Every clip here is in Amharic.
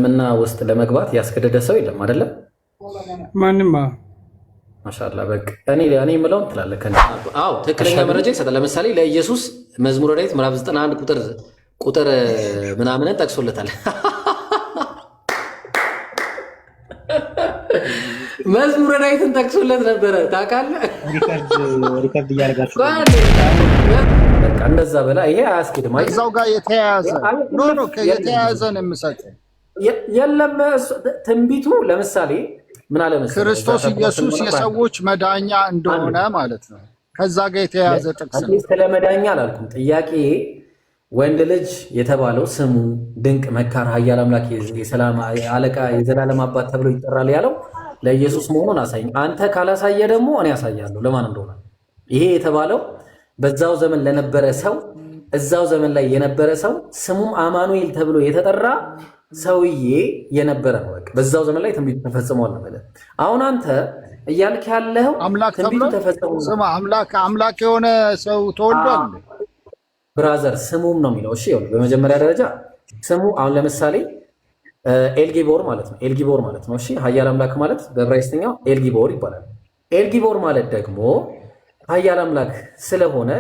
ምና ውስጥ ለመግባት ያስገደደ ሰው የለም አይደለም? ማንማ ማሻአላ በቃ እኔ የምለውን ትላለህ። አዎ ትክክለኛ መረጃ ይሰጣል። ለምሳሌ ለኢየሱስ መዝሙረ ዳዊት ምዕራፍ 91 ቁጥር ምናምንን ጠቅሶለታል። መዝሙረ ዳዊትን ጠቅሶለት ነበረ ታውቃለህ? ሪከርድ እያደረጋችሁ በቃ እንደዛ በላ ይሄ አያስኬድም። እዛው ጋር የተያያዘ ኖ የተያያዘ ነው የምሰጠው። የለም ትንቢቱ ለምሳሌ ምን አለ መሰለህ ክርስቶስ ኢየሱስ የሰዎች መዳኛ እንደሆነ ማለት ነው። ከዛ ጋር የተያያዘ ጥቅስ ነው። ስለ መዳኛ አላልኩም። ጥያቄ ወንድ ልጅ የተባለው ስሙ ድንቅ መካር፣ ኃያል አምላክ፣ የሰላም አለቃ፣ የዘላለም አባት ተብሎ ይጠራል ያለው ለኢየሱስ መሆኑን አሳየኝ። አንተ ካላሳየ ደግሞ እኔ ያሳያለሁ ለማን እንደሆነ። ይሄ የተባለው በዛው ዘመን ለነበረ ሰው እዛው ዘመን ላይ የነበረ ሰው ስሙም አማኑኤል ተብሎ የተጠራ ሰውዬ የነበረ ነው። በቃ በዛው ዘመን ላይ ትንቢቱ ተፈጽሟል ነው ማለት። አሁን አንተ እያልክ ያለው ትንቢቱ ተፈጽሟል። ስማ አምላክ የሆነ ሰው ተወልዷል ብራዘር፣ ስሙም ነው የሚለው። እሺ ይኸውልህ በመጀመሪያ ደረጃ ስሙ አሁን ለምሳሌ ኤልጊቦር ማለት ነው። ኤልጊቦር ማለት ነው። እሺ ኃያል አምላክ ማለት በዕብራይስጥኛው ኤልጊቦር ይባላል። ኤልጊቦር ማለት ደግሞ ኃያል አምላክ ስለሆነ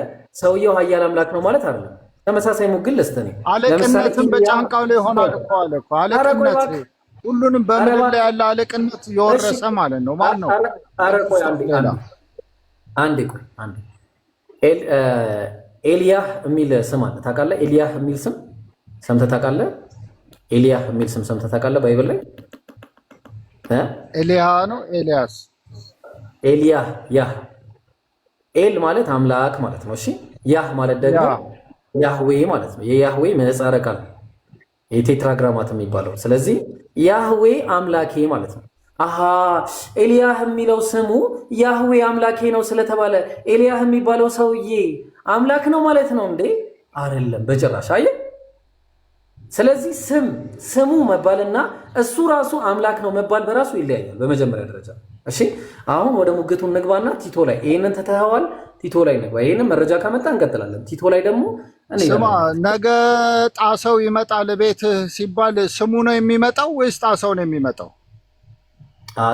ሰውየው ኃያል አምላክ ነው ማለት አይደለም። ተመሳሳይ ሙግል ለስተኔ አለቅነትን በጫንቃው ላይ ሆኗል እኮ አለ እኮ አለቅነት ሁሉንም በምድር ላይ ያለ አለቅነት የወረሰ ማለት ነው። ማን ነው? ኧረ ቆይ አንዴ ኤልያህ የሚል ስም አለ ታውቃለህ? ኤልያህ የሚል ስም ሰምተህ ታውቃለህ? ኤልያህ የሚል ስም ሰምተህ ታውቃለህ? ባይብል ላይ ኤልያ ነው ኤልያስ ኤልያህ ያህ ኤል ማለት አምላክ ማለት ነው። እሺ ያህ ማለት ደግሞ ያህዌ ማለት ነው። የያህዌ ምህጻረ ቃል የቴትራግራማት የሚባለው። ስለዚህ ያህዌ አምላኬ ማለት ነው። አሃ ኤልያህ የሚለው ስሙ ያህዌ አምላኬ ነው ስለተባለ ኤልያህ የሚባለው ሰውዬ አምላክ ነው ማለት ነው እንዴ? አይደለም በጭራሽ። አየህ። ስለዚህ ስሙ መባልና እሱ ራሱ አምላክ ነው መባል በራሱ ይለያያል በመጀመሪያ ደረጃ። እሺ አሁን ወደ ሙግቱ እንግባና ቲቶ ላይ ይሄንን ተተዋል። ቲቶ ላይ እንግባ። ይሄንን መረጃ ካመጣ እንቀጥላለን። ቲቶ ላይ ደግሞ ስማ ነገ ጣሰው ይመጣል ቤት ሲባል ስሙ ነው የሚመጣው ወይስ ጣሰው ነው የሚመጣው?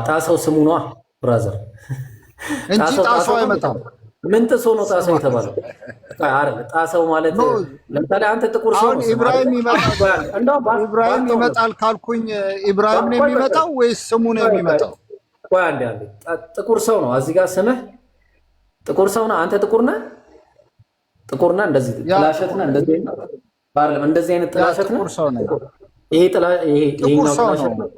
ጣሰው ስሙ ነው ብራዘር እንጂ ጣሰው አይመጣም። ምን ጥሶ ነው ጣሰው የተባለው? አይደል ጣሰው ማለት ለምሳሌ አንተ ጥቁር ሰው ነው ኢብራሂም ይመጣል ካልኩኝ ኢብራሂም ነው የሚመጣው ወይስ ስሙ ነው የሚመጣው? ቆይ አንዴ ጥቁር ሰው ነው እዚህ ጋር ስምህ ጥቁር ሰው ነው። አንተ ጥቁር ነህ እንደዚህ ጥላሸት ነህ እንደዚህ ባርለም እንደዚህ አይነት ጥላሸት ነህ። ይሄ ጥላሸት ነው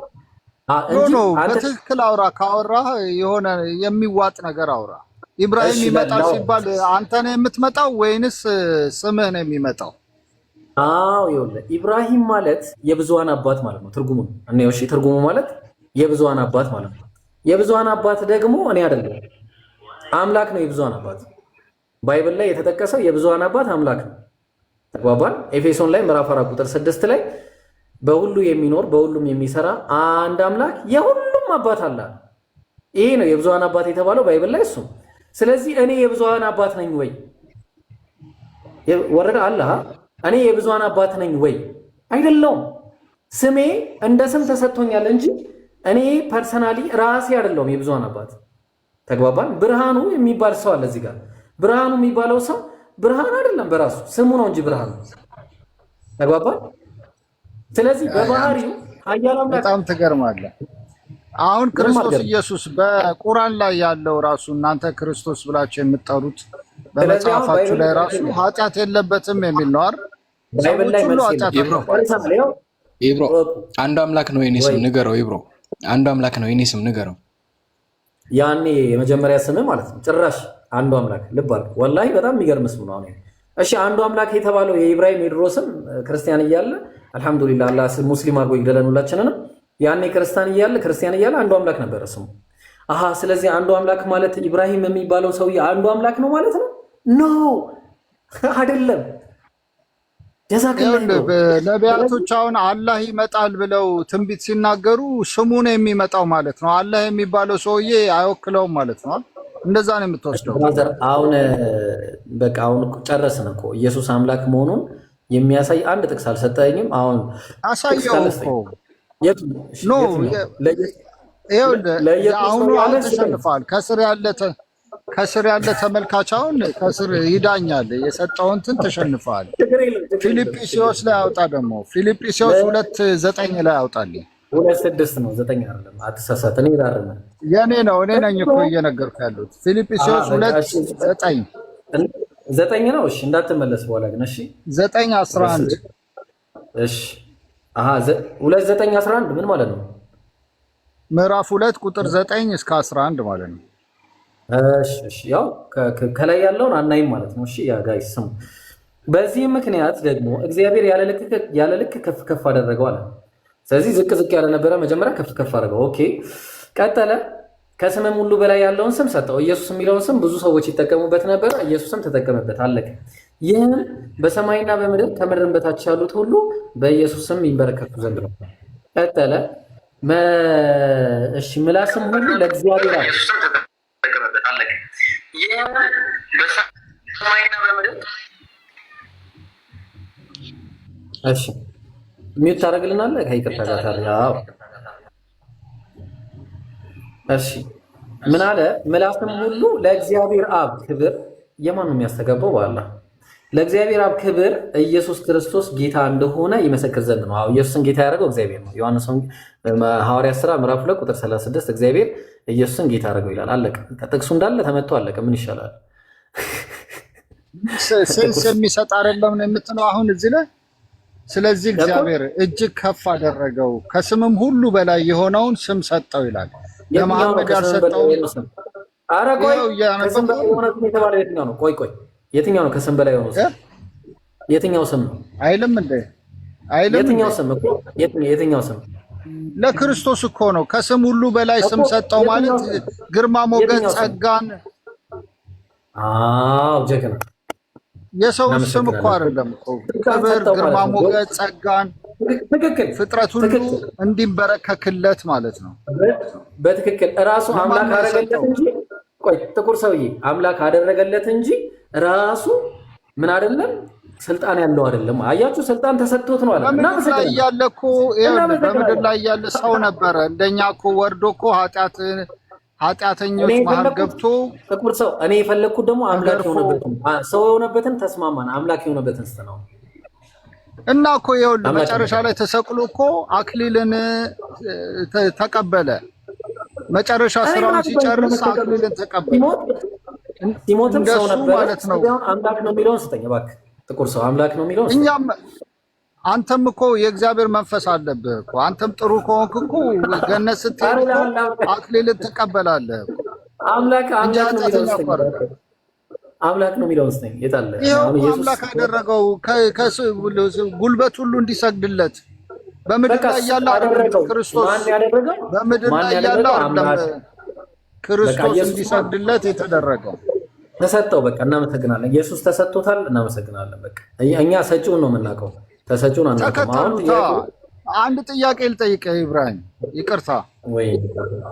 እንጂ በትክክል አውራ። ካወራህ የሆነ የሚዋጥ ነገር አውራ። ኢብራሂም ይመጣል ሲባል አንተ ነህ የምትመጣው ወይንስ ስምህ ነው የሚመጣው? አዎ ይኸውልህ ኢብራሂም ማለት የብዙሃን አባት ማለት ነው። ትርጉሙ ነው። እሺ ትርጉሙ ማለት የብዙሃን አባት ማለት ነው። የብዙሃን አባት ደግሞ እኔ አይደለም አምላክ ነው። የብዙሃን አባት ባይብል ላይ የተጠቀሰው የብዙሃን አባት አምላክ ነው። ተግባባን? ኤፌሶን ላይ ምዕራፍ 4 ቁጥር 6 ላይ በሁሉ የሚኖር በሁሉም የሚሰራ አንድ አምላክ የሁሉም አባት አለ። ይሄ ነው የብዙሃን አባት የተባለው ባይብል ላይ እሱ። ስለዚህ እኔ የብዙሃን አባት ነኝ ወይ? ወረደ አለ እኔ የብዙሃን አባት ነኝ ወይ? አይደለሁም። ስሜ እንደ ስም ተሰጥቶኛል እንጂ እኔ ፐርሰናሊ ራሴ አይደለሁም የብዙሃን አባት። ተግባባን? ብርሃኑ የሚባል ሰው አለ እዚህ ጋር። ብርሃኑ የሚባለው ሰው ብርሃን አይደለም በራሱ ስሙ ነው እንጂ ብርሃኑ። ተግባባን? ስለዚህ በባህሪው ኃያል አምላክ። በጣም ትገርማለህ። አሁን ክርስቶስ ኢየሱስ በቁርአን ላይ ያለው ራሱ እናንተ ክርስቶስ ብላችሁ የምትጠሩት በመጽሐፋችሁ ላይ ራሱ ኃጢአት የለበትም የሚል ነው አይደል? ባይብል ላይ ኢብሮ አንዱ አምላክ ነው የኔ ስም ንገረው። ኢብሮ አንዱ አምላክ ነው የኔ ስም ንገረው። ያኔ የመጀመሪያ ስም ማለት ነው። ጭራሽ አንዱ አምላክ ልብ አድርግ። ወላሂ በጣም የሚገርም ስም ነው። አሁን እሺ አንዱ አምላክ የተባለው የኢብራሂም የድሮ ስም ክርስቲያን እያለ አልሐምዱሊላህ አላህ ሙስሊም አድርጎ ይግደለን ሁላችንንም። ያኔ ክርስቲያን እያለ አንዱ አምላክ ነበረ ስሙ። አሃ ስለዚህ አንዱ አምላክ ማለት ኢብራሂም የሚባለው ሰውዬ አንዱ አምላክ ነው ማለት ነው? ኖ አይደለም። ነቢያቶች አሁን አላህ ይመጣል ብለው ትንቢት ሲናገሩ ስሙ ነው የሚመጣው ማለት ነው። አላህ የሚባለው ሰውዬ አይወክለውም ማለት ነው። እንደዛ ነው የምትወስደው። አሁን በቃ አሁን ጨረስን እኮ ኢየሱስ አምላክ መሆኑን የሚያሳይ አንድ ጥቅስ አልሰጠኝም። አሁን አሳየው እኮ የቱ ኖ ለኢየሱስ አሁኑ ነው ያለ ተሸንፏል። ከስር ያለ ተመልካች አሁን ከስር ይዳኛል። የሰጠውን እንትን ተሸንፏል። ፊልጵስዩስ ላይ አውጣ ደግሞ ፊልጵስዩስ 2:9 ላይ አውጣልኝ። 2:6 ነው 9 አይደለም። አትሳሳት። እኔ ዳርና የኔ ነው እኔ ነኝ እኮ እየነገርኩ ያለሁት። ፊልጵስዩስ 2:9 9 ነው። እሺ እንዳትመለስ በኋላ ግን እሺ 9:11 እሺ 2:9-11 ምን ማለት ነው? ምዕራፍ 2 ቁጥር 9 እስከ 11 ማለት ነው። እሺ ያው ከላይ ያለውን አናይም ማለት ነው። እሺ ያ ጋይስ ስሙ። በዚህ ምክንያት ደግሞ እግዚአብሔር ያለ ልክ ከፍ ከፍ አደረገው አለ። ስለዚህ ዝቅ ዝቅ ያለ ነበረ፣ መጀመሪያ ከፍ ከፍ አደረገው። ኦኬ ቀጠለ። ከስምም ሁሉ በላይ ያለውን ስም ሰጠው። ኢየሱስ የሚለውን ስም ብዙ ሰዎች ይጠቀሙበት ነበረ፣ ኢየሱስም ተጠቀመበት። አለቀ። ይህም በሰማይና በምድር ከምድርም በታች ያሉት ሁሉ በኢየሱስ ስም ይንበረከኩ ዘንድ ነው። ቀጠለ። እሺ ምላስም ሁሉ ለእግዚአብሔር ተጠቀመበት። አለቀ። ይህም በሰማይና በምድር እሺ ሚዩት ታደርግልናለህ? ከይቅርታ ጋር ታዲያ እሺ ምን አለ? ምላስም ሁሉ ለእግዚአብሔር አብ ክብር የማን ነው የሚያስተጋባው? በኋላ ለእግዚአብሔር አብ ክብር ኢየሱስ ክርስቶስ ጌታ እንደሆነ ይመሰክር ዘንድ ነው። አዎ ኢየሱስን ጌታ ያደረገው እግዚአብሔር ነው። ዮሐንስ ሐዋርያት ሥራ ምዕራፍ 2 ቁጥር 36 እግዚአብሔር ኢየሱስን ጌታ አደረገው ይላል። አለቀ። ጥቅሱ እንዳለ ተመቶ አለቀ። ምን ይሻላል? ሴንስ የሚሰጥ አይደለም ነው የምትለው አሁን እዚህ ላይ። ስለዚህ እግዚአብሔር እጅግ ከፍ አደረገው ከስምም ሁሉ በላይ የሆነውን ስም ሰጠው ይላል። ለመሐመድ ያልሰጠው ኧረ ቆይ ከስም በላይ የሆነ ስም የተባለው የትኛው ነው? ቆይ የትኛው ነው ከስም በላይ የሆነው ስም? የትኛው ስም ነው? አይልም እንዴ? አይልም። የትኛው ስም እኮ የትኛው ስም? ለክርስቶስ እኮ ነው ከስም ሁሉ በላይ ስም ሰጠው ማለት ግርማ ሞገስ ጸጋን። አዎ ጀግና የሰው ስም እኮ አይደለም እኮ ክብር፣ ግርማ ሞገስ ጸጋን ትክክል ፍጥረት ሁሉ እንዲንበረከክለት ማለት ነው። በትክክል ራሱ አምላክ አደረገለት እንጂ ቆይ ጥቁር ሰውዬ አምላክ አደረገለት እንጂ ራሱ ምን አይደለም ስልጣን ያለው አይደለም። አያችሁ ስልጣን ተሰጥቶት ነው አለ። በምድር ላይ ያለ እኮ በምድር ላይ ያለ ሰው ነበረ። እንደኛ እኮ ወርዶ እኮ ኃጢአተኞች መሀል ገብቶ ጥቁር ሰው እኔ የፈለግኩት ደግሞ አምላክ የሆነበትን ሰው የሆነበትን ተስማማን። አምላክ የሆነበትን ስተነው እና እኮ ይኸውልህ መጨረሻ ላይ ተሰቅሎ እኮ አክሊልን ተቀበለ። መጨረሻ ስራውን ሲጨርስ አክሊልን ተቀበለ። ሲሞትም ሰው ነበር ማለት ነው። አምላክ ነው የሚለውን ስጠኝ እባክህ። ጥቁር ሰው አምላክ ነው የሚለውን እኛም አንተም እኮ የእግዚአብሔር መንፈስ አለብህ እኮ። አንተም ጥሩ ከሆንክ እኮ ገነት ስትሄድ አክሊልን ትቀበላለህ። አምላክ ነው የሚለውን ስጠኝ። የታለ? ይኸው አምላክ አደረገው ጉልበት ሁሉ እንዲሰግድለት በምድር ላይ ያለ ክርስቶስ በምድር ላይ ያለ አይደለም ክርስቶስ እንዲሰግድለት የተደረገው ተሰጠው። በቃ እናመሰግናለን። ኢየሱስ ተሰጥቶታል። እናመሰግናለን። በቃ እኛ ሰጪውን ነው የምናውቀው፣ ተሰጪውን አናውቅም። አንድ ጥያቄ ልጠይቅህ ኢብራሂም፣ ይቅርታ ወይ?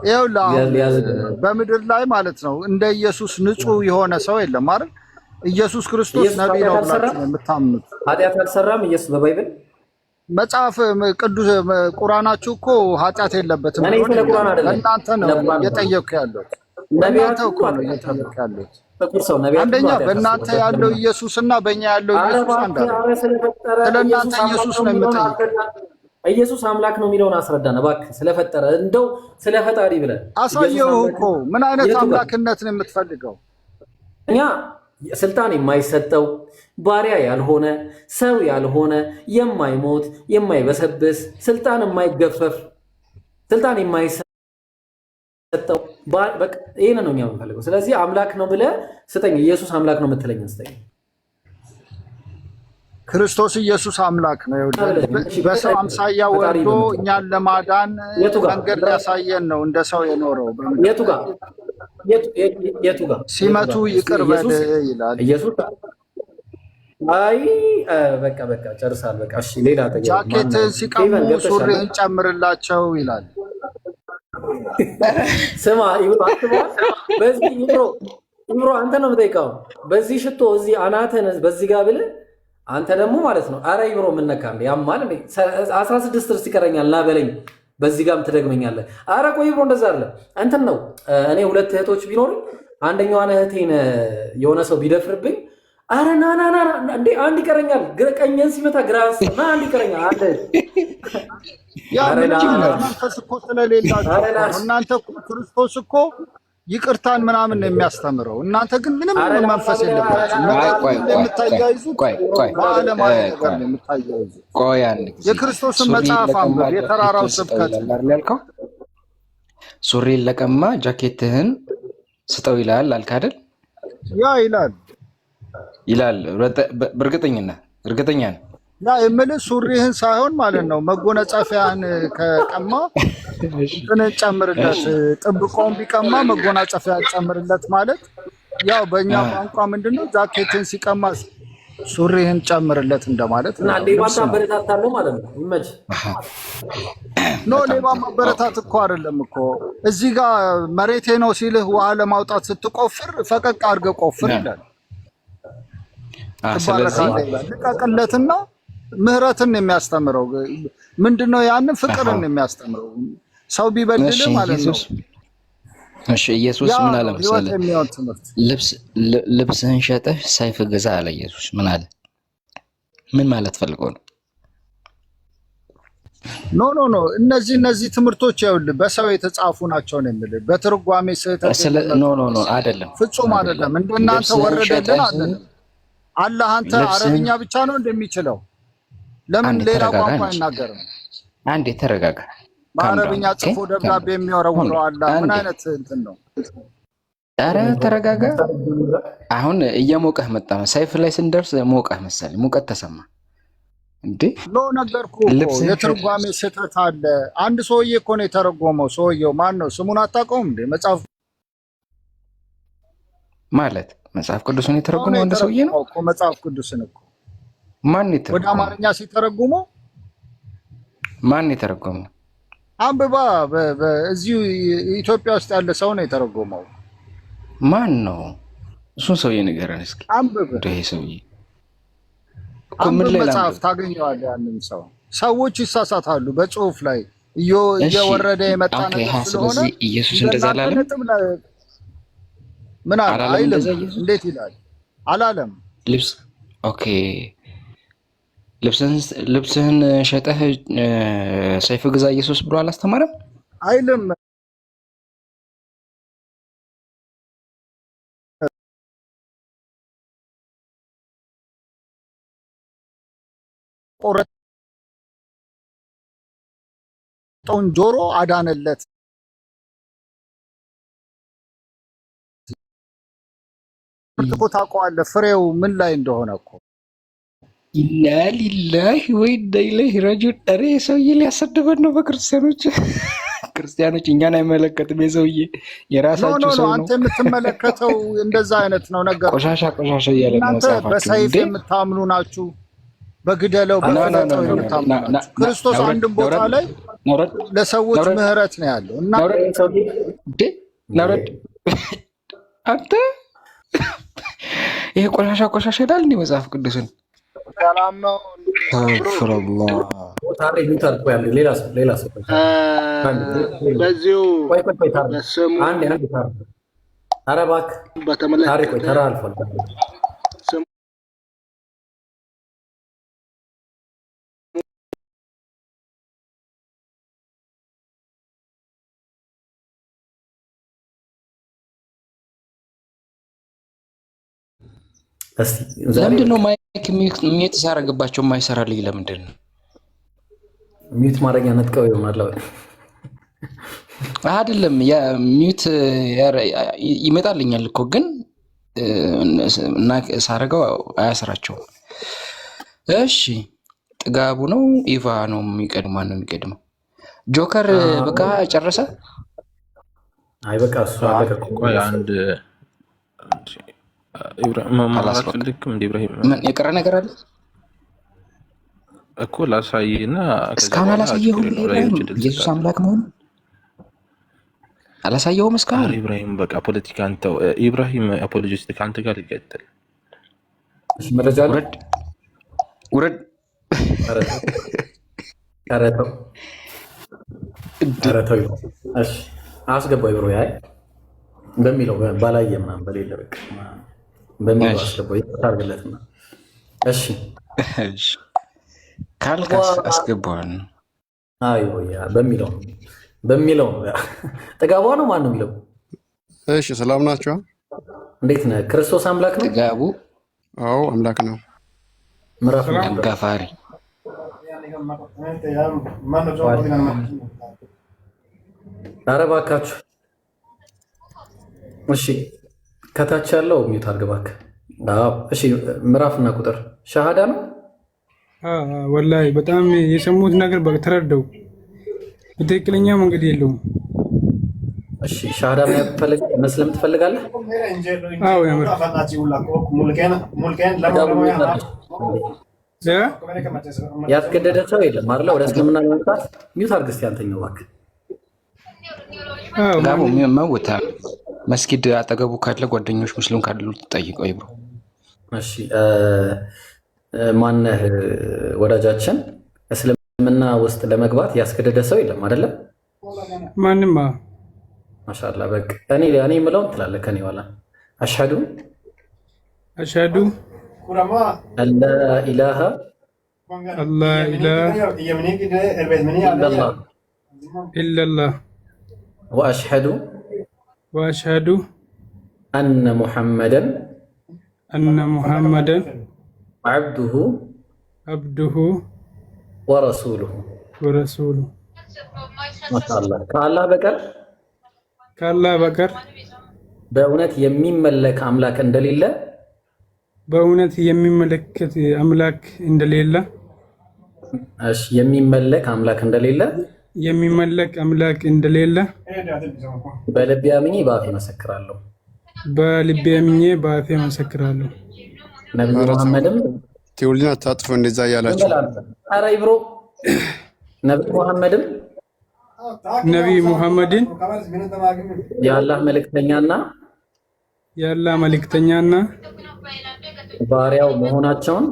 ይኸውልህ በምድር ላይ ማለት ነው እንደ ኢየሱስ ንጹህ የሆነ ሰው የለም አይደል? ኢየሱስ ክርስቶስ ነብይ ነው ብላችሁ የምታምኑት ኃጢአት አልሰራም ኢየሱስ በባይብል መጽሐፍ ቅዱስ ቁርአናችሁ እኮ ኃጢአት የለበትም። እናንተ ነው እየጠየኩ ያለሁት። እናንተ እኮ ነው እየጠየኩ ያለሁት። አንደኛ በእናንተ ያለው ኢየሱስ እና በእኛ ያለው ኢየሱስ አንድ አይደለም። ስለእናንተ ኢየሱስ ነው የምጠይቀው። ኢየሱስ አምላክ ነው የሚለውን አስረዳን እባክህ። ስለፈጠረ እንደው ስለፈጣሪ ብለን አሳየው እኮ ምን አይነት አምላክነት ነው የምትፈልገው? እኛ ስልጣን የማይሰጠው ባሪያ ያልሆነ ሰው ያልሆነ የማይሞት የማይበሰብስ ስልጣን የማይገፈፍ ስልጣን የማይሰጠው በቃ ይሄን ነው እኛ የምንፈልገው። ስለዚህ አምላክ ነው ብለህ ስጠኝ። ኢየሱስ አምላክ ነው የምትለኝን ስጠኝ። ክርስቶስ ኢየሱስ አምላክ ነው። በሰው አምሳያ ወርዶ እኛን ለማዳን መንገድ ሊያሳየን ነው እንደ ሰው የኖረው። የቱ ጋር ሲመቱ ይቅር በል ይላል ኢየሱስ። አይ በቃ ጨርሳል። በቃ እሺ፣ ሌላ ጃኬትን ሲቀሙ ሱሪህን ጨምርላቸው ይላል። ስማ በዚህ ኢብሮ አንተ ነው የምጠይቀው። በዚህ ሽቶ እዚህ አናተን በዚህ ጋር ብለህ አንተ ደግሞ ማለት ነው አረ ይብሮ ምን ነካ እንዴ ያማል እንዴ 16 ጥርስ ይቀረኛል ና በለኝ በዚህ ጋርም ትደግመኛለህ አረ ቆይ ይብሮ እንደዛ አይደለም እንትን ነው እኔ ሁለት እህቶች ቢኖር አንደኛዋን እህቴን የሆነ ሰው ቢደፍርብኝ አረ ና እንዴ አንድ ይቀረኛል ቀኝን ሲመታ ግራስ ና አንድ ይቀረኛል አለ ያ መንፈስ እኮ ስለሌላችሁ እናንተ ክርስቶስ እኮ ይቅርታን ምናምን ነው የሚያስተምረው እናንተ ግን ምንም መንፈስ የለባችሁ የክርስቶስን መጽሐፍ አንብብ የተራራው ስብከት ያልከው ሱሪ ለቀማ ጃኬትህን ስጠው ይላል አልክ አይደል ያ ይላል እርግጠኛ ነህ ያ የምልህ ሱሪህን ሳይሆን ማለት ነው መጎናጸፊያን ከቀማ እንትን ጨምርለት ጥብቆም ቢቀማ መጎናጸፊያ ጨምርለት ማለት ያው በእኛ ቋንቋ ምንድነው ጃኬትን ሲቀማ ሱሪህን ጨምርለት እንደማለት እና ሌባ ማበረታታለው ማለት ነው ይመች ሌባ ማበረታት እኮ አይደለም እኮ እዚህ ጋር መሬቴ ነው ሲልህ ውሃ ለማውጣት ስትቆፍር ፈቀቅ አድርገህ ቆፍር ይላል ስለዚህ ልቀቅለትና ምህረትን የሚያስተምረው ምንድነው ያንን ፍቅርን የሚያስተምረው ሰው ቢበድል ማለት ነው እሺ ኢየሱስ ምን አለ መሰለህ ልብስህን ሸጠህ ሰይፍ ግዛ አለ ኢየሱስ ምን አለ ምን ማለት ፈልጎ ነው ኖ እነዚህ ትምህርቶች ይኸውልህ በሰው የተጻፉ ናቸው ነው የምልህ በትርጓሜ ስህተት ኖ አይደለም ፍጹም አይደለም እንደናንተ ወረደልን አይደለም አላህ አንተ አረብኛ ብቻ ነው እንደሚችለው ለምን ሌላ ቋንቋ አይናገርም አንዴ ተረጋጋ በአረብኛ ጽፎ ደብዳቤ የሚወረውረው አላህ ምን አይነት እንትን ነው ኧረ ተረጋጋ አሁን እየሞቀህ መጣ ሰይፍ ላይ ስንደርስ ሞቀህ መሰለኝ ሙቀት ተሰማ እንዴ ነገርኩህ እኮ የትርጓሜ ስህተት አለ አንድ ሰውዬ እኮ ነው የተረጎመው ሰውዬው ማን ነው ስሙን አታውቀውም እንዴ መጽሐፍ ማለት መጽሐፍ ቅዱስን የተረጎመው አንድ ሰውዬ ነው እኮ መጽሐፍ ቅዱስን እኮ ማን የተረጎመው ወደ አማርኛ ሲተረጉመው ማን የተረጎመው አንብባ በዚሁ ኢትዮጵያ ውስጥ ያለ ሰው ነው የተረጎመው ማን ነው እሱን ሰውዬ ንገረን እስኪ አንብብ ይሄ ሰውዬ አንብብ መጽሐፍ ታገኘዋለህ ያንን ሰዎች ይሳሳታሉ በጽሁፍ ላይ እየወረደ የመጣ ነገር ስለሆነ ኢየሱስ እንደዛ አላለም ምን አይልም እንዴት ይላል አላለም ልብስ ኦኬ ልብስህን ሸጠህ ሰይፍ ግዛ ኢየሱስ ብሎ አላስተማረም አይልም ቆረጠውን ጆሮ አዳነለት እኮ ታውቀዋለህ ፍሬው ምን ላይ እንደሆነ እኮ ኢና ሊላሂ ወኢና ኢለይሂ ራጂዑን ኧረ ሰውዬ ሊያሰድበን ነው ክርስቲያኖች እኛን አይመለከትም የሰውዬ የራሳቸው ሰው ነው አንተ የምትመለከተው እንደዛ አይነት ነው ነገር ቆሻሻ እያለ ነው መጽሐፋችሁ በሰይፍ የምታምኑ ናችሁ በግደለው በፈለጠው የምታምኑ ክርስቶስ አንድም ቦታ ላይ ለሰዎች ምህረት ነው ያለው እና ናውረድ አንተ ይሄ ቆሻሻ ይላል እንዴ መጽሐፍ ቅዱስን ሰላም ነው ተፍረላህ ታሪ ቢታል ቆይ ሌላ ሰው በዚሁ አንድ አረባክ ታሪክ ተራ አልፏል ለምንድን ነው ማይክ ሚውት ሳረግባቸው የማይሰራልኝ ለምንድን ነው ሚውት ማድረጊያ ነጥቀው ይሆናል አይደለም ያ ሚውት ይመጣልኛል እኮ ግን እና ሳረጋው አያሰራቸውም እሺ ጥጋቡ ነው ኢቫ ነው የሚቀድመው ማን ነው የሚቀድመው ጆከር በቃ ጨረሰ አይ በቃ እሱ አለቀ ቆይ አንድ ኢብራሂም ምን የቀረ ነገር አለ እኮ ላሳይና እስካሁን አላሳየሁም ኢየሱስ አምላክ መሆኑ አላሳየሁም እስካሁን ኢብራሂም በቃ ፖለቲካ አንተው ኢብራሂም አፖሎጂስቲክ አንተ ጋር ይቀጥል መረጃ ውረድ። አረተው እሺ አስገባው ብሮ ያይ በሚለው ባላየ ምናምን በሌለ በቃ በሚለው አስገባው ታርግለትና እሺ ካልካስ አስገባዋል። አይ ያ በሚለው ጥጋቡ ነው ማን ነው የሚለው? እሺ ሰላም ናችሁ? እንዴት ነህ? ክርስቶስ አምላክ ነው? ጥጋቡ አዎ አምላክ ነው። ምዕራፍ ጋፋሪ ኧረ እባካችሁ እሺ ከታች ያለው ሚዩት አድርግ እባክህ። አዎ እሺ ምዕራፍና ቁጥር ሻሃዳ ነው። ወላሂ በጣም የሰሙት ነገር ተረዳው። በትክክለኛ መንገድ የለውም። እሺ ሻሃዳ መስለም ትፈልጋለህ? አዎ ያምር ያስገደደ ሰው የለም አይደል? ወደ እስልምና መምጣት ሚዩት አድርግ እስኪ አንተኛው እባክህ። ጋቡ መውታ መስጊድ አጠገቡ ካለ ጓደኞች ሙስሊም ካሉ ጠይቀው ይብሩ። እሺ ማነህ ወዳጃችን? እስልምና ውስጥ ለመግባት ያስገደደ ሰው የለም አይደለም? ማንማ ማሻአላ በቃ እኔ የምለውን ትላለህ ከኔ በኋላ አሽሀዱ አላ ኢላሃ ኢለላህ ወአሽሀዱ አነ ሙሐመደን አብዱሁ ወረሱሉሁ። ማሻአላ ከአላህ በቀር በእውነት የሚመለክ አምላክ እንደሌለ እሺ የሚመለክ አምላክ እንደሌለ በልቤ አምኜ በአፌ መሰክራለሁ። ነብዩ መሐመድም ቴዎሎጂን አታጥፎ እንደዛ ያላችሁ። ኧረ ይብሮ ነብዩ ሙሐመድን የአላህ መልእክተኛና ባሪያው መሆናቸውን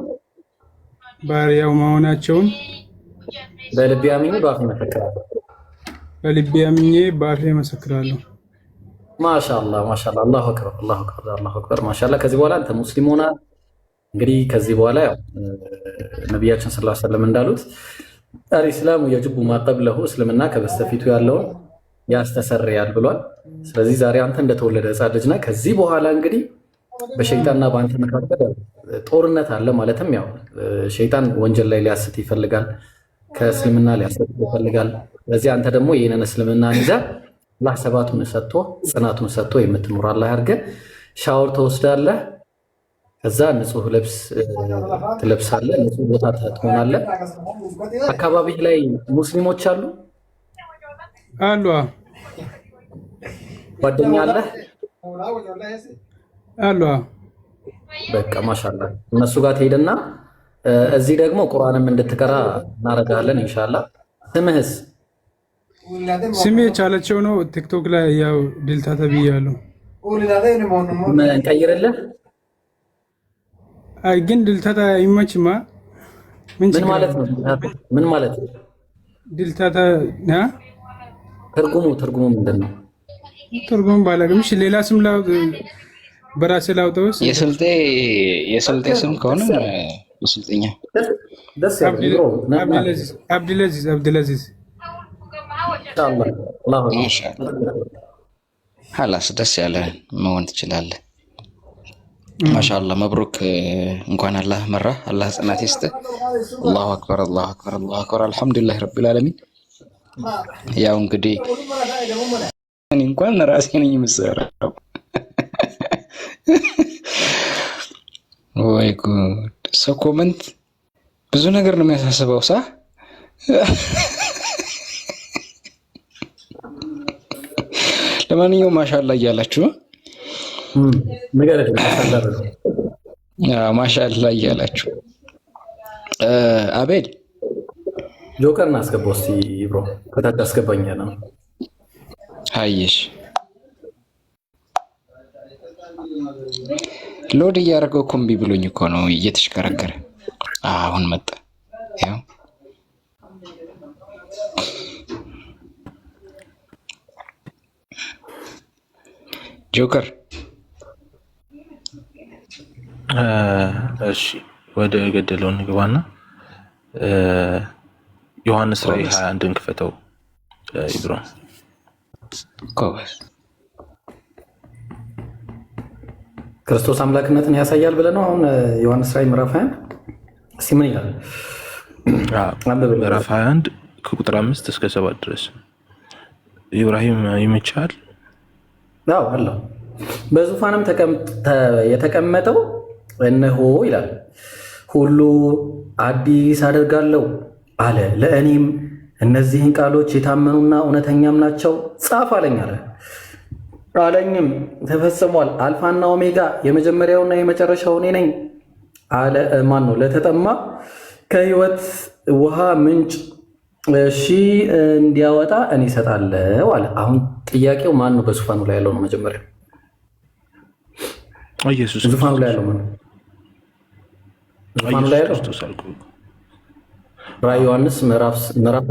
በልቤ አምኜ በአፌ መሰክራለሁ። ማሻአላ አላሁ አክበር ማሻአላ። ከዚህ በኋላ አንተ ሙስሊም ሆና እንግዲህ ከዚህ በኋላ ያው ነቢያችን ሰለላሁ ዐለይሂ ወሰለም እንዳሉት አልኢስላሙ የጅቡ ማቀብለሁ እስልምና ከበስተፊቱ ያለውን ያስተሰርያል ብሏል። ስለዚህ ዛሬ አንተ እንደተወለደ ሕፃን ልጅ ነህ። ከዚህ በኋላ እንግዲህ በሸይጣንና በአንተ መካከል ጦርነት አለ። ማለትም ያው ሸይጣን ወንጀል ላይ ሊያስት ይፈልጋል፣ ከእስልምና ሊያስት ይፈልጋል። ስለዚህ አንተ ደግሞ ይህንን እስልምናን ይዘህ አላህ ሰባቱን ሰጥቶ ጽናቱን ሰጥቶ የምትኖር አላህ ያድርግህ። ሻወር ትወስዳለህ፣ ከዛ ንጹህ ልብስ ትለብሳለህ፣ ንጹህ ቦታ ትሆናለህ። አካባቢህ ላይ ሙስሊሞች አሉ? ጓደኛ አለህ? በቃ ማሻአላህ እነሱ ጋር ትሄድና እዚህ ደግሞ ቁርአንም እንድትቀራ እናደርጋለን ኢንሻአላህ። ስምህስ? ስሜ ቻለቸው ነው። ቲክቶክ ላይ ያው ድልታ ተብያለሁ። እንቀይርልህ? አይ ግን ድልታታ ይመችማ። ምን ማለት ነው? ምን ማለት ነው ድልታታ? ትርጉሙ ምንድን ነው? ትርጉሙ ባላውቅም እሺ፣ ሌላ ስም በራሴ ላውጣውስ? የስልጤ ስም ከሆነ የስልጤኛ ደስ ያለው አብዱልአዚዝ ሀላስ ደስ ያለ መሆን ትችላለህ። ማሻአላህ መብሩክ። እንኳን አላህ መራ፣ አላህ ጽናት ይስጥ። አላሁ አክበር አልሐምዱሊላህ ረቢል ዓለሚን። ያው እንግዲህ እኔ እንኳን ራሴ ነኝ የምሰራው። ወይ ጉድ! ሰው ኮመንት ብዙ ነገር ነው የሚያሳስበው ሳ ለማንኛውም ማሻአላህ እያላችሁ ማሻአላህ እያላችሁ አቤል ጆከር እናስገባው እስቲ ብሮ ከታች አስገባኝ ነው። አይሽ ሎድ እያደረገው እኮ እምቢ ብሎኝ እኮ ነው እየተሽከረከረ። አሁን መጣ። ያው ጆከር እሺ ወደ ገደለው እንግባና ዮሐንስ ራዕይ 21ን ክፈተው ኢብሮ። ኮበስ ክርስቶስ አምላክነትን ያሳያል ብለህ ነው አሁን ዮሐንስ ራዕይ ምዕራፍ 21 እስቲ ምን ይላል? ምዕራፍ 21 ከቁጥር 5 እስከ 7 ድረስ ኢብራሂም ይመቻል። አዎ አለው። በዙፋንም የተቀመጠው እነሆ ይላል ሁሉ አዲስ አደርጋለሁ አለ፣ ለእኔም እነዚህን ቃሎች የታመኑና እውነተኛም ናቸው ጻፍ አለኝ አለኝም ተፈጽሟል። አልፋና ኦሜጋ የመጀመሪያውና የመጨረሻው እኔ ነኝ አለ። ማን ነው? ለተጠማ ከሕይወት ውሃ ምንጭ እንዲያወጣ እኔ እሰጣለሁ አለ። አሁን ጥያቄው ማን ነው በዙፋኑ ላይ ያለው ነው? መጀመሪያ ኢየሱስ ዙፋኑ ላይ ያለው ማን ነው? ዙፋኑ ላይ ያለው ራዕይ ዮሐንስ ምዕራፍ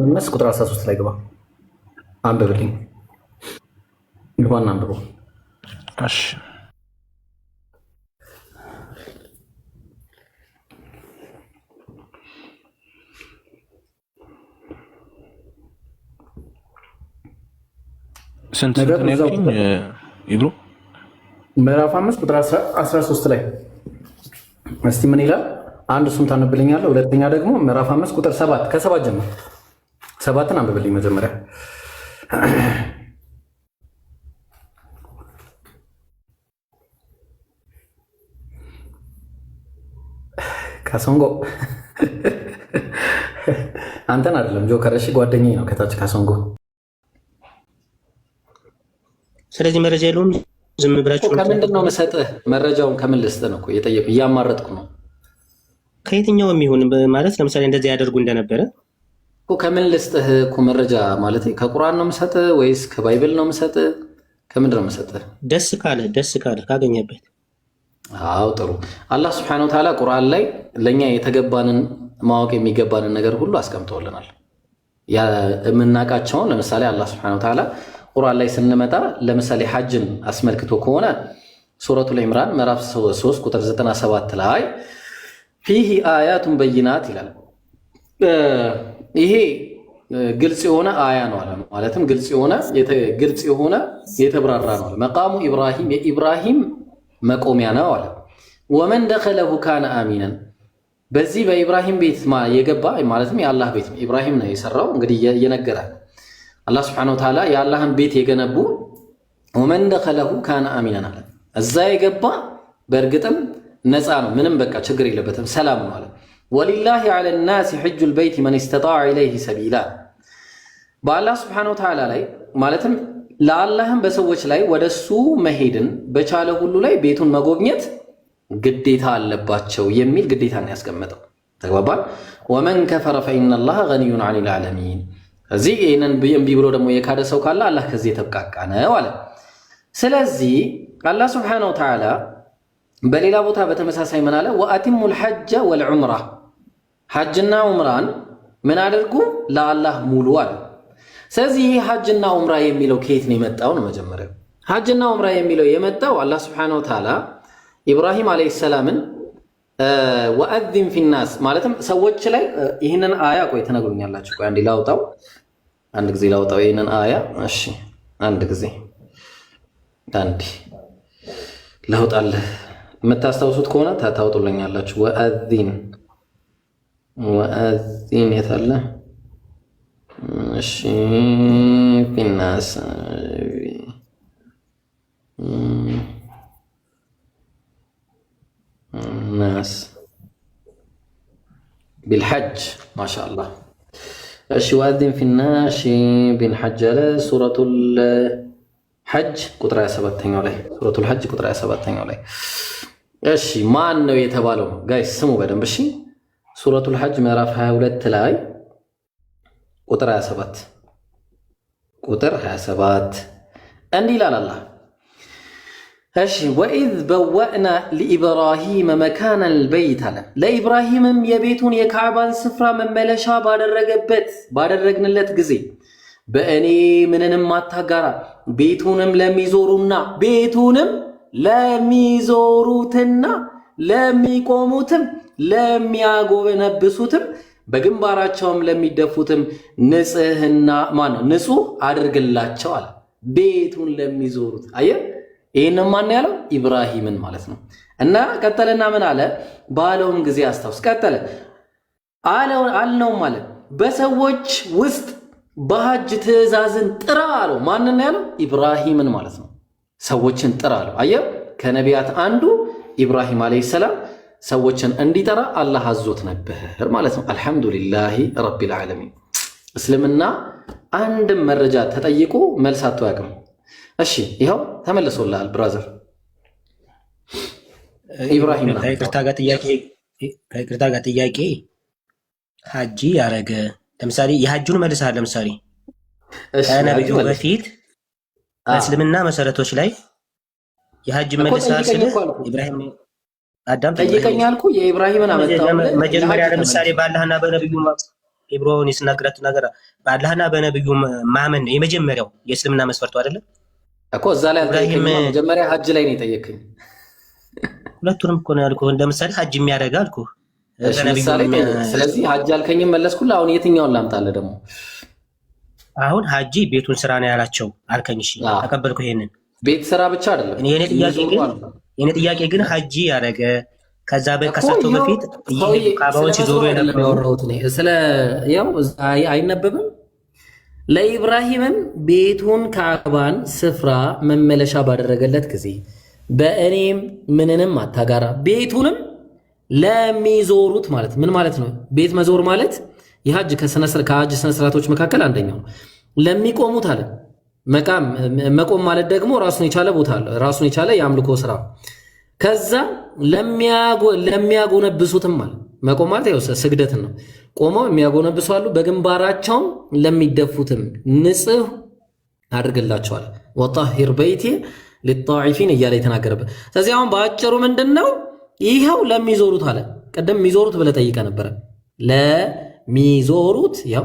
5 ቁጥር 13 ላይ ግባ አንብብልኝ። ግባና አንብበው። እሺ ስንት ነው ያልከኝ ኢብሮ? ምዕራፍ 5 ቁጥር 13 ላይ እስቲ ምን ይላል? አንድ እሱን ታነብልኛለህ። ሁለተኛ ደግሞ ምዕራፍ 5 ቁጥር 7 ከ7 ጀምሮ 7ን አንብብልኝ መጀመሪያ። ካሶንጎ አንተን አይደለም ጆከር፣ እሺ ጓደኛዬ ነው ከታች ካሶንጎ። ስለዚህ መረጃ የለውም። ዝም ብላችሁ ከምንድን ነው መሰጥህ? መረጃውን ከምን ልስጥህ ነው እኮ እየጠየቁ እያማረጥኩ ነው። ከየትኛውም ይሁን ማለት ለምሳሌ እንደዚህ ያደርጉ እንደነበረ እኮ ከምን ልስጥህ እኮ መረጃ ማለት ከቁርአን ነው መሰጥህ ወይስ ከባይብል ነው መሰጥህ? ከምንድን ነው መሰጥህ? ደስ ካለ ካገኘበት። አዎ ጥሩ። አላህ Subhanahu Wa Ta'ala ቁርአን ላይ ለኛ የተገባንን ማወቅ የሚገባንን ነገር ሁሉ አስቀምጦልናል። የምናውቃቸውን ለምሳሌ አላህ Subhanahu Wa Ta'ala ቁርአን ላይ ስንመጣ ለምሳሌ ሐጅን አስመልክቶ ከሆነ ሱረቱል ኢምራን ምዕራፍ 3 ቁጥር 97 ላይ ፊሂ አያቱን በይናት ይላል። ይሄ ግልጽ የሆነ አያ ነው አለ። ማለትም ግልጽ የሆነ የተብራራ ነው አለ። መቃሙ ኢብራሂም የኢብራሂም መቆሚያ ነው አለ። ወመን ደኸለሁ ካነ አሚነን በዚህ በኢብራሂም ቤት የገባ ማለትም የአላህ ቤት ኢብራሂም ነው የሰራው። እንግዲህ እየነገረ አላህ Subhanahu Wa Ta'ala የአላህን ቤት የገነቡ ወመን ደኸለሁ ካነ አሚነን አለ። እዛ የገባ በእርግጥም ነፃ ነው፣ ምንም በቃ ችግር የለበትም፣ ሰላም ነው አለ። ወሊላሂ ዐለ ናሲ ሐጁል በይት መን ኢስተጣዐ ኢለይሂ ሰቢላ በአላህ Subhanahu Wa Ta'ala ላይ ማለትም ለአላህም በሰዎች ላይ ወደሱ መሄድን በቻለ ሁሉ ላይ ቤቱን መጎብኘት ግዴታ አለባቸው የሚል ግዴታን ያስቀመጠው። ተግባባን? ወመን ከፈረ ፈኢነላህ ገኒዩን ዐኒል ዓለሚን። እዚህ ይህንን እምቢ ብሎ ደግሞ የካደ ሰው ካለ አላህ ከዚህ የተብቃቃ ነው አለ። ስለዚህ አላህ Subhanahu Wa Ta'ala በሌላ ቦታ በተመሳሳይ ምን አለ? ወአቲሙል ሐጀ ወልዑምራ ሐጅና ዑምራን ምን አድርጉ ለአላህ ሙሉ አለ። ስለዚህ ይህ ሐጅና ዑምራ የሚለው ከየት ነው የመጣው ነው? መጀመሪያ ሐጅና ዑምራ የሚለው የመጣው አላህ Subhanahu Wa Ta'ala ኢብራሂም አለይሂ ሰላምን ወአዚም ፊናስ ማለትም ሰዎች ላይ ይህንን አያ ቆይ ትነግሩኛላችሁ። ቆይ አንድ ጊዜ ላውጣው ይህንን አያ። እሺ አንድ ጊዜ ላውጣለህ። የምታስታውሱት ከሆነ ታውጡልኛላችሁ። ወአዚን የታለ? እሺ ፊናስ ናስ ቢልሐጅ ማሻአላህ። እሺ ወአዚን ፊናስ ቢልሐጅ አለ ሱረቱል ሐጅ ቁጥር 27ኛው ላይ ሱረቱል ሐጅ ቁጥር 27ኛው ላይ። እሺ ማን ነው የተባለው? ጋይስ ስሙ በደንብ እሺ። ሱረቱል ሐጅ ምዕራፍ 22 ላይ ቁጥር 27 እንዲህ ይላል አላህ እሺ ወኢዝ በወእና ለኢብራሂም መካነ አልበይት አለ ለኢብራሂምም የቤቱን የካዕባን ስፍራ መመለሻ ባደረግንለት ጊዜ በእኔ ምንንም አታጋራ ቤቱንም ለሚዞሩትና ለሚቆሙትም ለሚያጎበነብሱትም በግንባራቸውም ለሚደፉትም ንጹህ አድርግላቸው አለ። ቤቱን ለሚዞሩት አየህ፣ ይህንም ማን ያለው? ኢብራሂምን ማለት ነው። እና ቀጠለና ምን አለ? ባለውም ጊዜ አስታውስ። ቀጠለ አልነውም ማለት በሰዎች ውስጥ በሐጅ ትእዛዝን ጥራ አለው። ማንን ያለው? ኢብራሂምን ማለት ነው። ሰዎችን ጥራ አለው። አየህ፣ ከነቢያት አንዱ ኢብራሂም ዓለይሂ ሰላም ሰዎችን እንዲጠራ አላህ አዞት ነበር ማለት ነው። አልሐምዱሊላሂ ረቢል ዓለሚን። እስልምና አንድም መረጃ ተጠይቆ መልስ አጥቶ አያውቅም። እሺ ይኸው ተመልሶልሃል ብራዘር። ኢብራሂም ከይቅርታ ጋር ጥያቄ ሐጂ ያረገ ለምሳሌ የሐጁን መልሰሃል። ለምሳሌ ከነብዩ በፊት በእስልምና መሰረቶች ላይ የሐጅ መልሰሃል ስለ ኢብራሂም አዳም ጠይቀኝ አልኩ። የኢብራሂምን አመጣው መጀመሪያ ለምሳሌ በአላህና በነብዩ ኢብራሂም ይስናገራት ነገር በአላህና በነብዩ ማመን ነው የመጀመሪያው የእስልምና መስፈርቱ አይደለም እኮ። እዛ ላይ አልጠየቀኝ። መጀመሪያ ሐጅ ላይ ነው የጠየቀኝ። ሁለቱንም እኮ ነው ያልኩህ። እንደምሳሌ ሐጅ የሚያደርግ አልኩህ። ስለዚህ ሐጅ አልከኝም መለስኩልህ። አሁን የትኛውን ላምጣልህ ደግሞ? አሁን ሐጂ ቤቱን ስራ ነው ያላቸው አልከኝ። እሺ ተቀበልኩ። ይሄንን ቤት ስራ ብቻ አይደለም የኔ ጥያቄ ግን ሐጂ ያደረገ ከዛ ከሳቸው በፊት ካባውን ሲዞሩ ያወራሁት ነው። ስለ ያው አይነበብም። ለኢብራሂምም ቤቱን ካባን ስፍራ መመለሻ ባደረገለት ጊዜ በእኔም ምንንም አታጋራ ቤቱንም ለሚዞሩት ማለት ምን ማለት ነው? ቤት መዞር ማለት የሐጅ ከሐጅ ስነ ስርዓቶች መካከል አንደኛው ነው። ለሚቆሙት አለ መቆም ማለት ደግሞ ራሱን የቻለ ቦታ አለ፣ ራሱን የቻለ የአምልኮ ስራ። ከዛ ለሚያጎነብሱትም ማለት መቆም ማለት ያው ስግደትን ነው። ቆመው የሚያጎነብሱ አሉ፣ በግንባራቸውም ለሚደፉትም ንጹህ አድርግላቸዋል። ወጣሂር በይቴ ሊጣዒፊን እያለ የተናገረበት። ስለዚህ አሁን በአጭሩ ምንድነው ይኸው ለሚዞሩት አለ። ቀደም የሚዞሩት ብለህ ጠይቀህ ነበረ። ለሚዞሩት ያው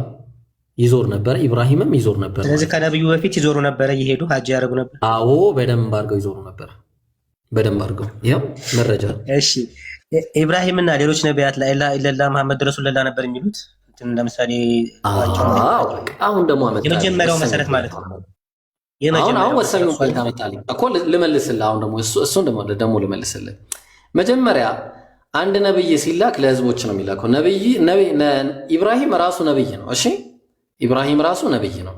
ይዞር ነበር፣ ኢብራሂምም ይዞር ነበር። ስለዚህ ከነብዩ በፊት ይዞሩ ነበር፣ እየሄዱ ሐጅ ያደርጉ ነበር። አዎ በደንብ አድርገው ይዞሩ ነበር፣ በደንብ አድርገው። ያው መረጃ። እሺ ኢብራሂምና ሌሎች ነቢያት ላኢላሃ ኢለላህ መሐመድ ረሱሉላህ ነበር የሚሉት። ለምሳሌ አሁን ደግሞ አመጣ የመጀመሪያው መሰረት ማለት ነው። አሁን ወሰኑ ቆይታ መጣልኝ እኮ ልመልስልህ። አሁን ደግሞ እሱን ደግሞ ልመልስልህ። መጀመሪያ አንድ ነብይ ሲላክ ለህዝቦች ነው የሚላከው። ኢብራሂም ራሱ ነብይ ነው። እሺ ኢብራሂም ራሱ ነብይ ነው።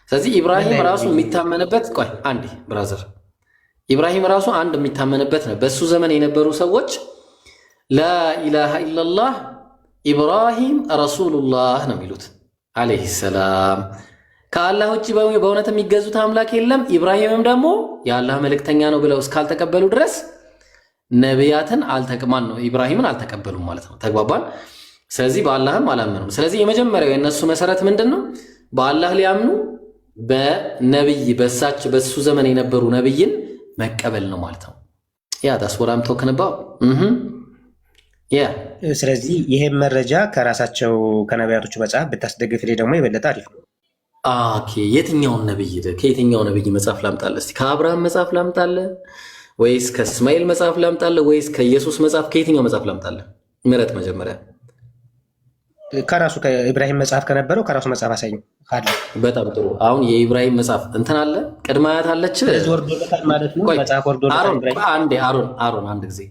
ስለዚህ ኢብራሂም ራሱ የሚታመንበት አንዴ ብራዘር፣ ኢብራሂም ራሱ አንድ የሚታመንበት ነው። በሱ ዘመን የነበሩ ሰዎች ላኢላሃ ኢለላህ ኢብራሂም ረሱሉላህ ነው የሚሉት አለይሂ ሰላም። ከአላህ ውጭ በእውነት የሚገዙት አምላክ የለም፣ ኢብራሂምም ደግሞ የአላህ መልእክተኛ ነው ብለው እስካልተቀበሉ ድረስ ነቢያትን ኢብራሂምን አልተቀበሉም ማለት ነው። ተግባባን? ስለዚህ በአላህም አላመኑም። ስለዚህ የመጀመሪያው የነሱ መሰረት ምንድነው? በአላህ ሊያምኑ በነብይ በሱ ዘመን የነበሩ ነብይን መቀበል ነው ማለት ነው። ያ ዳስወራም ተወከነባው ስለዚህ ይሄን መረጃ ከራሳቸው ከነቢያቶቹ መጽሐፍ ብታስደግፍ ደግሞ የበለጠ አሪፍ ነው። ኦኬ የትኛውን ነብይ ከየትኛው ነብይ መጽሐፍ ላምጣልህ? እስቲ ከአብርሃም መጽሐፍ ላምጣልህ ወይስ ከእስማኤል መጽሐፍ ላምጣልህ ወይስ ከኢየሱስ መጽሐፍ? ከየትኛው መጽሐፍ ላምጣልህ? ምረጥ መጀመሪያ። ከራሱ ከኢብራሂም መጽሐፍ ከነበረው ከራሱ መጽሐፍ አሳየው ካለ። በጣም ጥሩ። አሁን የኢብራሂም መጽሐፍ እንትን አለ፣ ቅድመ አያት አለች ማለት ነው። መጽሐፍ ወርዶለታል። አሮን አንድ ጊዜ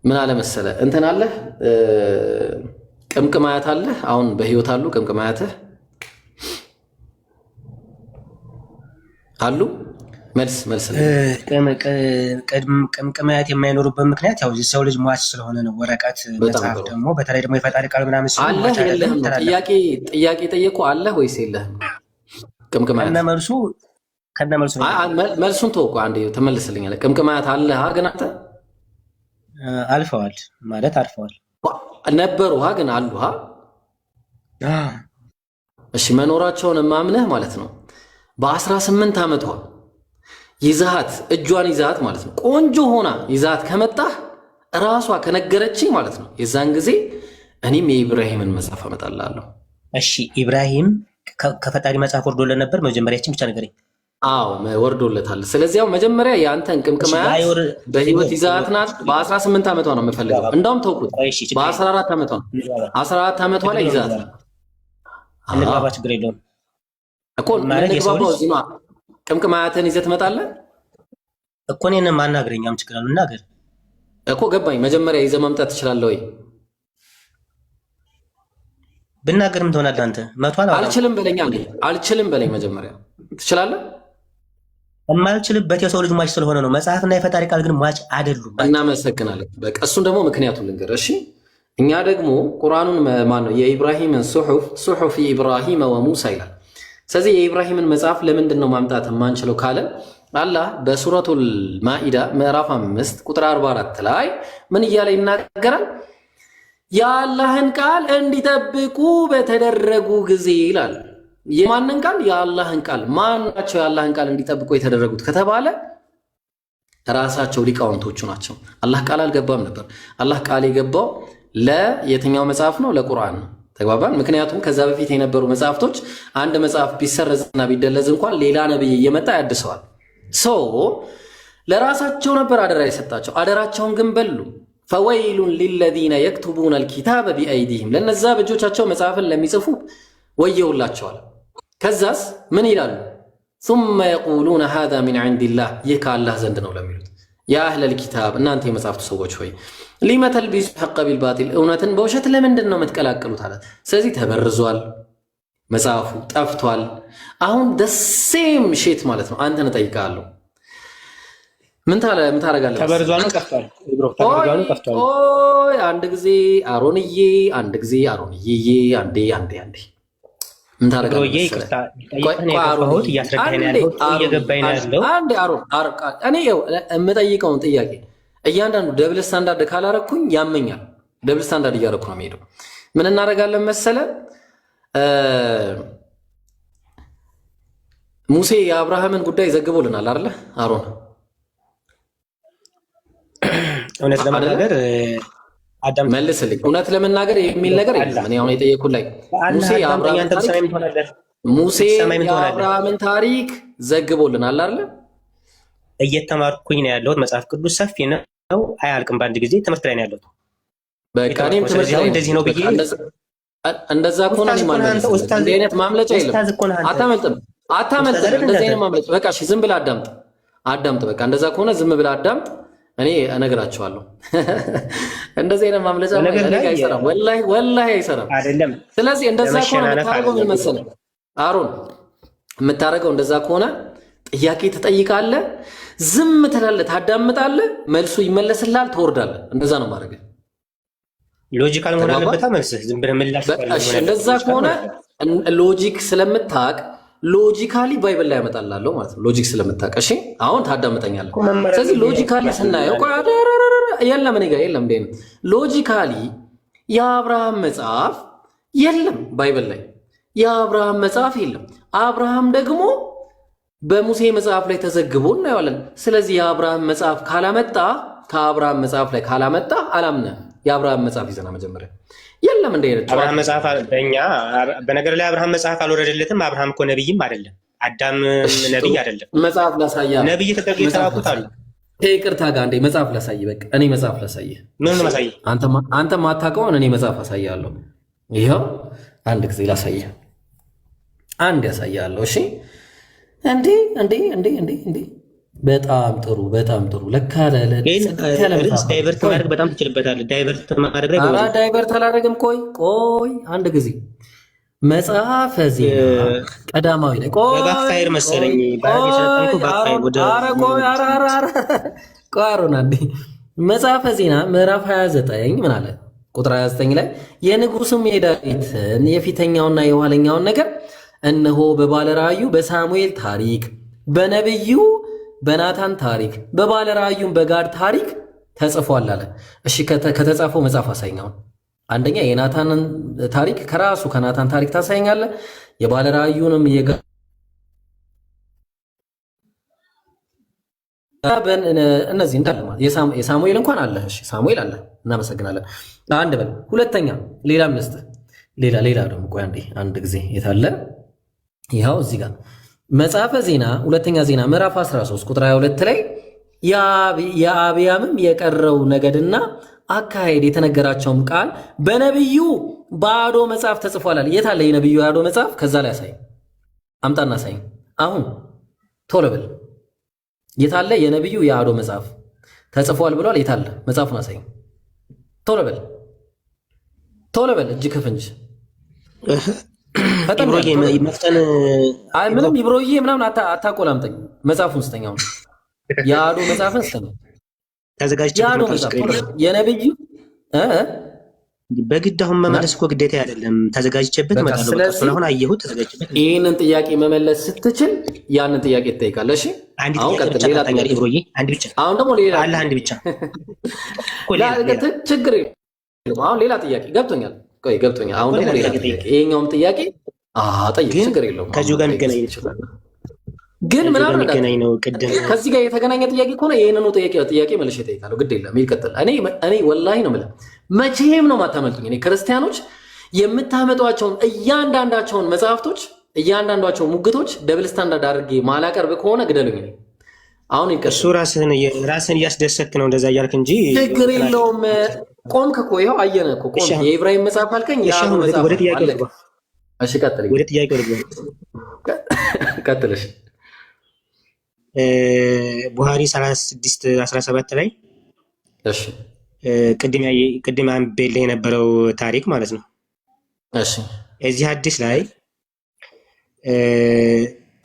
ምን አለ መሰለ እንትን አለ፣ ቅምቅም አያት አለ። አሁን በህይወት አሉ ቅምቅም አያትህ አሉ? መልስ ቅምቅማያት የማይኖሩበት ምክንያት ያው ሰው ልጅ ሟች ስለሆነ ነው። ወረቀት መጽሐፍ ደግሞ በተለይ ደግሞ የፈጣሪ ቃል ምናምን ሲሆን ጥያቄ ጠየቁ አለ ወይስ የለህም? ቅምቅማያት መልሱን ተወቁ። አንዴ ተመልስልኛለህ። ቅምቅማያት አለ ግን አንተ አልፈዋል ማለት አልፈዋል ነበሩ ግን አሉ እሺ መኖራቸውን ማምነህ ማለት ነው። በ18 ዓመቷ ይዛት እጇን ይዛት ማለት ነው ቆንጆ ሆና ይዛት ከመጣህ ራሷ ከነገረችኝ ማለት ነው የዛን ጊዜ እኔም የኢብራሂምን መጽሐፍ አመጣልሃለሁ። እሺ ኢብራሂም ከፈጣሪ መጽሐፍ ወርዶለት ነበር? መጀመሪያችን ብቻ ነገረኝ። አዎ ወርዶለታል። ስለዚህ ያው መጀመሪያ ያንተን ቅምቅማያት በህይወት ይዛት ናት። በ18 ዓመቷ ነው የምፈልገው። እንደውም ተውኩት በ14 ዓመቷ ነው 14 ዓመቷ ላይ ይዛት እንግባባ፣ ችግር የለውም እኮ እንግባባው። እዚህ ነው ቅምቅማያትን ይዘህ ትመጣለህ እኮ እኔን ማናገረኛም ችግር አለው እናገር እኮ ገባኝ። መጀመሪያ ይዘህ መምጣት ትችላለህ ወይ? ብናገርም ትሆናለህ አንተ አልችልም በለኝ እንዴ አልችልም በለኝ። መጀመሪያ ትችላለህ። የማልችልበት የሰው ልጅ ሟች ስለሆነ ነው። መጽሐፍና የፈጣሪ ቃል ግን ሟች አይደሉም። እናመሰግናለን። በቃ እሱን ደግሞ ምክንያቱን ልንገር። እሺ እኛ ደግሞ ቁርአኑን ማን ነው የኢብራሂምን ሱሑፍ ኢብራሂም ወሙሳ ይላል። ስለዚህ የኢብራሂምን መጽሐፍ ለምንድን ነው ማምጣት የማንችለው ካለ አላህ በሱረቱል ማኢዳ ምዕራፍ 5 ቁጥር 44 ላይ ምን እያለ ይናገራል? የአላህን ቃል እንዲጠብቁ በተደረጉ ጊዜ ይላል። የማንን ቃል? የአላህን ቃል። ማን ናቸው የአላህን ቃል እንዲጠብቁ የተደረጉት ከተባለ ራሳቸው ሊቃውንቶቹ ናቸው። አላህ ቃል አልገባም ነበር። አላህ ቃል የገባው ለየትኛው መጽሐፍ ነው? ለቁርአን ነው። ተግባባን? ምክንያቱም ከዛ በፊት የነበሩ መጽሐፍቶች አንድ መጽሐፍ ቢሰረዝና ቢደለዝ እንኳን ሌላ ነብይ እየመጣ ያድሰዋል። ለራሳቸው ነበር አደራ የሰጣቸው። አደራቸውን ግን በሉ። ፈወይሉን ሊለዚነ የክቱቡነ አልኪታበ ቢአይዲሂም፣ ለነዛ በእጆቻቸው መጽሐፍን ለሚጽፉ ወየውላቸዋል። ከዛስ ምን ይላሉ? ሱመ የቁሉነ ሃዛ ሚን ዒንዲላህ፣ ይህ ከአላህ ዘንድ ነው ለሚሉት ያ አህለል ኪታብ፣ እናንተ የመጽሐፍቱ ሰዎች ሆይ ሊመ ተልቢሱ ሐቀ ቢልባጢል፣ እውነትን በውሸት ለምንድን ነው የምትቀላቅሉት አላት። ስለዚህ ተበርዟል፣ መጽሐፉ ጠፍቷል። አሁን ደሴም ሼት ማለት ነው። አንተን እጠይቅሃለሁ ምን ታደርጋለህ? ተበርዟል ነው ጠፍቷል? አንድ ጊዜ አሮንዬ፣ አንድ ጊዜ አሮንዬ፣ አንዴ ምን ታደርጋለህ? እኔ የምጠይቀውን ጥያቄ እያንዳንዱ ደብል ስታንዳርድ ካላረኩኝ ያመኛል። ደብል ስታንዳርድ እያረኩ ነው የምሄደው። ምን እናደርጋለን መሰለ? ሙሴ የአብርሃምን ጉዳይ ዘግቦልናል አይደለ? አሮን እውነት ለመናገር መልስልኝ። እውነት ለመናገር የሚል ነገር የለም። እኔ አሁን የጠየኩት ላይ ሙሴ የአብርሃምን ታሪክ ዘግቦልናል አይደለ? እየተማርኩኝ ነው ያለሁት። መጽሐፍ ቅዱስ ሰፊ ነው፣ አያልቅም። በአንድ ጊዜ ትምህርት ላይ ነው ያለሁት። በቃ እኔም ትምህርት ላይ እንደዚህ ነው ብዬ እንደዛ ከሆነ እንደዚህ አይነት ማምለጫ የለም። አታመልጥም። እንደዚህ አይነት ማምለጫ በቃ እሺ፣ ዝም ብለህ አዳምጥ። በቃ እንደዛ ከሆነ ዝም ብለህ አዳምጥ። እኔ እነግራቸዋለሁ። እንደዚህ አይነት ማምለጫ አይሰራም፣ ወላሂ አይሰራም። ስለዚህ እንደዛ ከሆነ የምታደርገው ምን መሰለህ አሮን፣ የምታደርገው እንደዛ ከሆነ ጥያቄ ትጠይቃለህ፣ ዝም ትላለህ፣ ታዳምጣለህ፣ መልሱ ይመለስልሃል፣ ትወርዳለህ። እንደዛ ነው ማድረግ። ሎጂካል መሆን አለበት መልስህ። ዝም ብለህ ምላሽ እንደዛ ከሆነ ሎጂክ ስለምታውቅ ሎጂካሊ ባይብል ላይ ያመጣላለሁ ማለት ነው። ሎጂክ ስለምታውቅ እሺ፣ አሁን ታዳምጠኛለህ። ስለዚህ ሎጂካሊ ስናየው የለም እኔ ጋር የለም። ሎጂካሊ የአብርሃም መጽሐፍ የለም ባይብል ላይ፣ የአብርሃም መጽሐፍ የለም። አብርሃም ደግሞ በሙሴ መጽሐፍ ላይ ተዘግቦ እናየዋለን። ስለዚህ የአብርሃም መጽሐፍ ካላመጣ፣ ከአብርሃም መጽሐፍ ላይ ካላመጣ አላምነህም። የአብርሃም መጽሐፍ ይዘና መጀመሪያ የለም እንደ አይነት አብርሃም መጽሐፍ በእኛ በነገር ላይ አብርሃም መጽሐፍ አልወረደለትም። አብርሃም እኮ ነብይም አይደለም፣ አዳም ነብይ አይደለም። መጽሐፍ ላሳየህ፣ ነብይ ተደርጎ የተላኩት አሉ። ይቅርታ ጋር እንደ መጽሐፍ ላሳየህ። በቃ እኔ መጽሐፍ ላሳየህ። ምን ማሳየህ? አንተ ማታውቀውን እኔ መጽሐፍ አሳያለሁ። ይሄው አንድ ጊዜ ላሳየህ፣ አንድ ያሳያለሁ። እሺ እንዴ በጣም ጥሩ ለካ ዳይቨርት ማድረግ በጣም ትችልበታለህ። ዳይቨርት ማድረግ ዳይቨርት አላደረግም። ቆይ አንድ ጊዜ መጽሐፈ ዜና ቀዳማዊ ላይ ባክፋየር መሰለኝ መጽሐፈ ዜና ምዕራፍ 29 ምን አለ? ቁጥር 29 ላይ የንጉሱም የዳዊትን የፊተኛውና የኋለኛውን ነገር እነሆ በባለራእዩ በሳሙኤል ታሪክ፣ በነቢዩ በናታን ታሪክ፣ በባለራእዩም በጋድ ታሪክ ተጽፏል አለ። እሺ ከተጻፈው መጽሐፍ አሳይኛው። አንደኛ የናታንን ታሪክ ከራሱ ከናታን ታሪክ ታሳይኛለህ። የባለራእዩንም እነዚህ እንዳለ ማለት የሳሙኤል እንኳን አለ። እሺ ሳሙኤል አለ፣ እናመሰግናለን። አንድ በል። ሁለተኛ ሌላም ልስጥህ። ሌላ ደግሞ ቆይ አንድ ጊዜ የታለ? ይኸው እዚህ ጋር መጽሐፈ ዜና ሁለተኛ ዜና ምዕራፍ 13 ቁጥር 22 ላይ የአብያምም የቀረው ነገድና አካሄድ የተነገራቸውም ቃል በነቢዩ በአዶ መጽሐፍ ተጽፏል። የታለ የነቢዩ የአዶ መጽሐፍ? ከዛ ላይ አሳይ፣ አምጣና አሳይ። አሁን ቶሎ በል። የታለ የነቢዩ የአዶ መጽሐፍ ተጽፏል ብሏል? የታለ? መጽሐፉን አሳይ። ቶሎ በል እጅ ከፍንጅ ምንም ይብሮዬ ምናምን አታቆላምጠኝ። መጽሐፉን ስጠኝ። አሁን የአዶ መጽሐፍን ስጠኝ። የአዶ መጽሐፍ የነቢዩ በግድ አሁን መመለስ እኮ ግዴታ አይደለም። ተዘጋጅቼበት እመጣለሁ። ስለሆነ አየሁት፣ ተዘጋጅቼበት። ይህንን ጥያቄ መመለስ ስትችል ያንን ጥያቄ ትጠይቃለህ። እሺ አሁን ቀጥል። ሌላ ጥያቄ አንድ ብቻ። አሁን ደግሞ ሌላ አለ አንድ ብቻ ችግር የለም። አሁን ሌላ ጥያቄ ገብቶኛል። አሁን ደግሞ ሌላ ጥያቄ፣ ይሄኛውም ጥያቄ ጠይቅ፣ ችግር የለውም። ከዚሁ ጋር የሚገናኝ ይችላል፣ ግን ምናምን ነው። ቅድም ከዚህ ጋር የተገናኘ ጥያቄ ከሆነ ይህንኑ ጥያቄ መልሼ እጠይቃለሁ። ግድ የለም ይቀጥል። እኔ ወላሂ ነው የምልህ፣ መቼም ነው የማታመልጡኝ። እኔ ክርስቲያኖች የምታመጧቸውን እያንዳንዳቸውን መጽሐፍቶች እያንዳንዷቸውን ሙግቶች ደብል ስታንዳርድ አድርጌ ማላቀርብ ከሆነ ግደሉኝ። አሁን እሱ ራስህን እያስደሰትክ ነው እንደዛ እያልክ እንጂ ችግር የለውም። ቆምክ እኮ ይኸው አየነ እኮ ቆምክ። የኢብራሂም መጽሐፍ አልከኝ። ወደ ጥያቄ እሺ ቀጥል። ወደ ጥያቄ ቀጥልሽ። ቡሃሪ 36:17 ላይ እሺ ቅድም አንብቤልህ የነበረው ታሪክ ማለት ነው። እሺ እዚህ አዲስ ላይ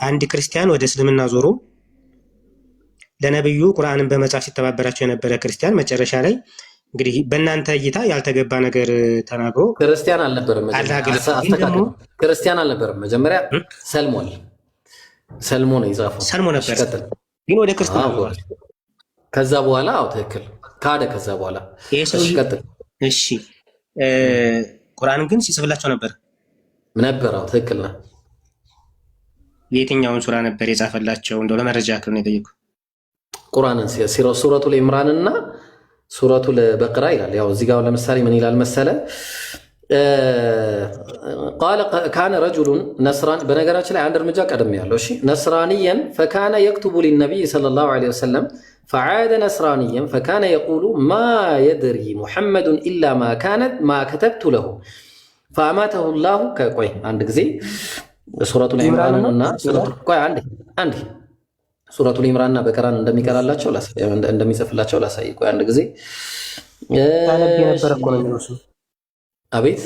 አንድ ክርስቲያን ወደ እስልምና ዞሮ ለነብዩ ቁርአንን በመጻፍ ሲተባበራቸው የነበረ ክርስቲያን መጨረሻ ላይ እንግዲህ በእናንተ እይታ ያልተገባ ነገር ተናግሮ ክርስቲያን አልነበረም። ክርስቲያን አልነበረም። መጀመሪያ ሰልሞ ነው የጻፈው። ሰልሞ ነበር ግን ወደ ክርስትና ከዛ በኋላ ትክክል ካደ። ከዛ በኋላ እሺ ቁርአን ግን ሲጽፍላቸው ነበር። ትክክል ነው። የትኛውን ሱራ ነበር የጻፈላቸው? እንደው ለመረጃ ያክል ነው የጠየኩት። ቁርአንን ሱረቱል ኢምራንና ሱረቱል በቅራ ይላል። ያው እዚህ ጋር ለምሳሌ ምን ይላል መሰለ? ቃለ ካነ ረጁሉን ነስራን። በነገራችን ላይ አንድ እርምጃ ቀደም ያለው እሺ፣ ነስራንየን ፈካነ የክቱቡ ሊነቢይ ሰለላሁ ዐለይሂ ወሰለም ፈዓደ ነስራንየን ፈካነ የቁሉ ማ የድሪ ሙሐመዱን ኢላ ማ ከተብቱ ለሁ ፈአማተሁ ላሁ። ቆይ አንድ ጊዜ ሱረቱል ኢምራንና አንድ ሱረቱል ኢምራንና በቀራን እንደሚቀራላቸው እንደሚጽፍላቸው ላሳይ። ቆይ አንድ ጊዜ አቤት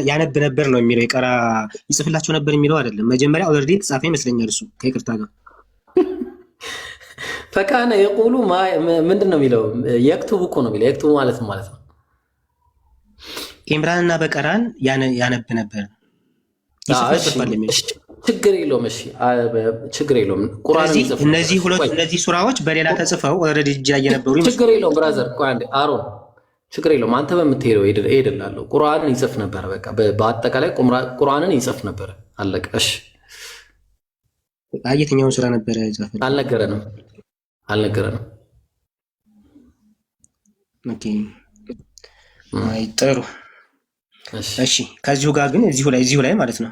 ያነብ ነበር ነው የሚለው። የቀራ ይጽፍላቸው ነበር የሚለው አይደለም። መጀመሪያ ኦልሬዲ ተጻፈ ይመስለኛል እሱ ከይቅርታ ጋር ፈካነ የቁሉ ምንድን ነው የሚለው? የክቱቡ እኮ ነው የሚለው። የክቱቡ ማለት ነው ኢምራንና በቀራን ያነብ ነበር። ችግር የለውም። እሺ ችግር የለውም። ቁርአን እነዚህ ሱራዎች በሌላ ተጽፈው ኦልሬዲ እጅ ላይ የነበሩ ችግር የለውም። ብራዘር ቆይ አንዴ አሮን ችግር የለውም። አንተ በምትሄደው እሄድልሃለሁ። ቁርአንን ይጽፍ ነበር። በቃ በአጠቃላይ ቁርአንን ይጽፍ ነበር። አለቀ። እሺ የትኛውን ሱራ ነበር የጻፈው? አልነገረንም። ኦኬ አይ ጥሩ። እሺ ከዚሁ ጋር ግን እዚሁ ላይ ማለት ነው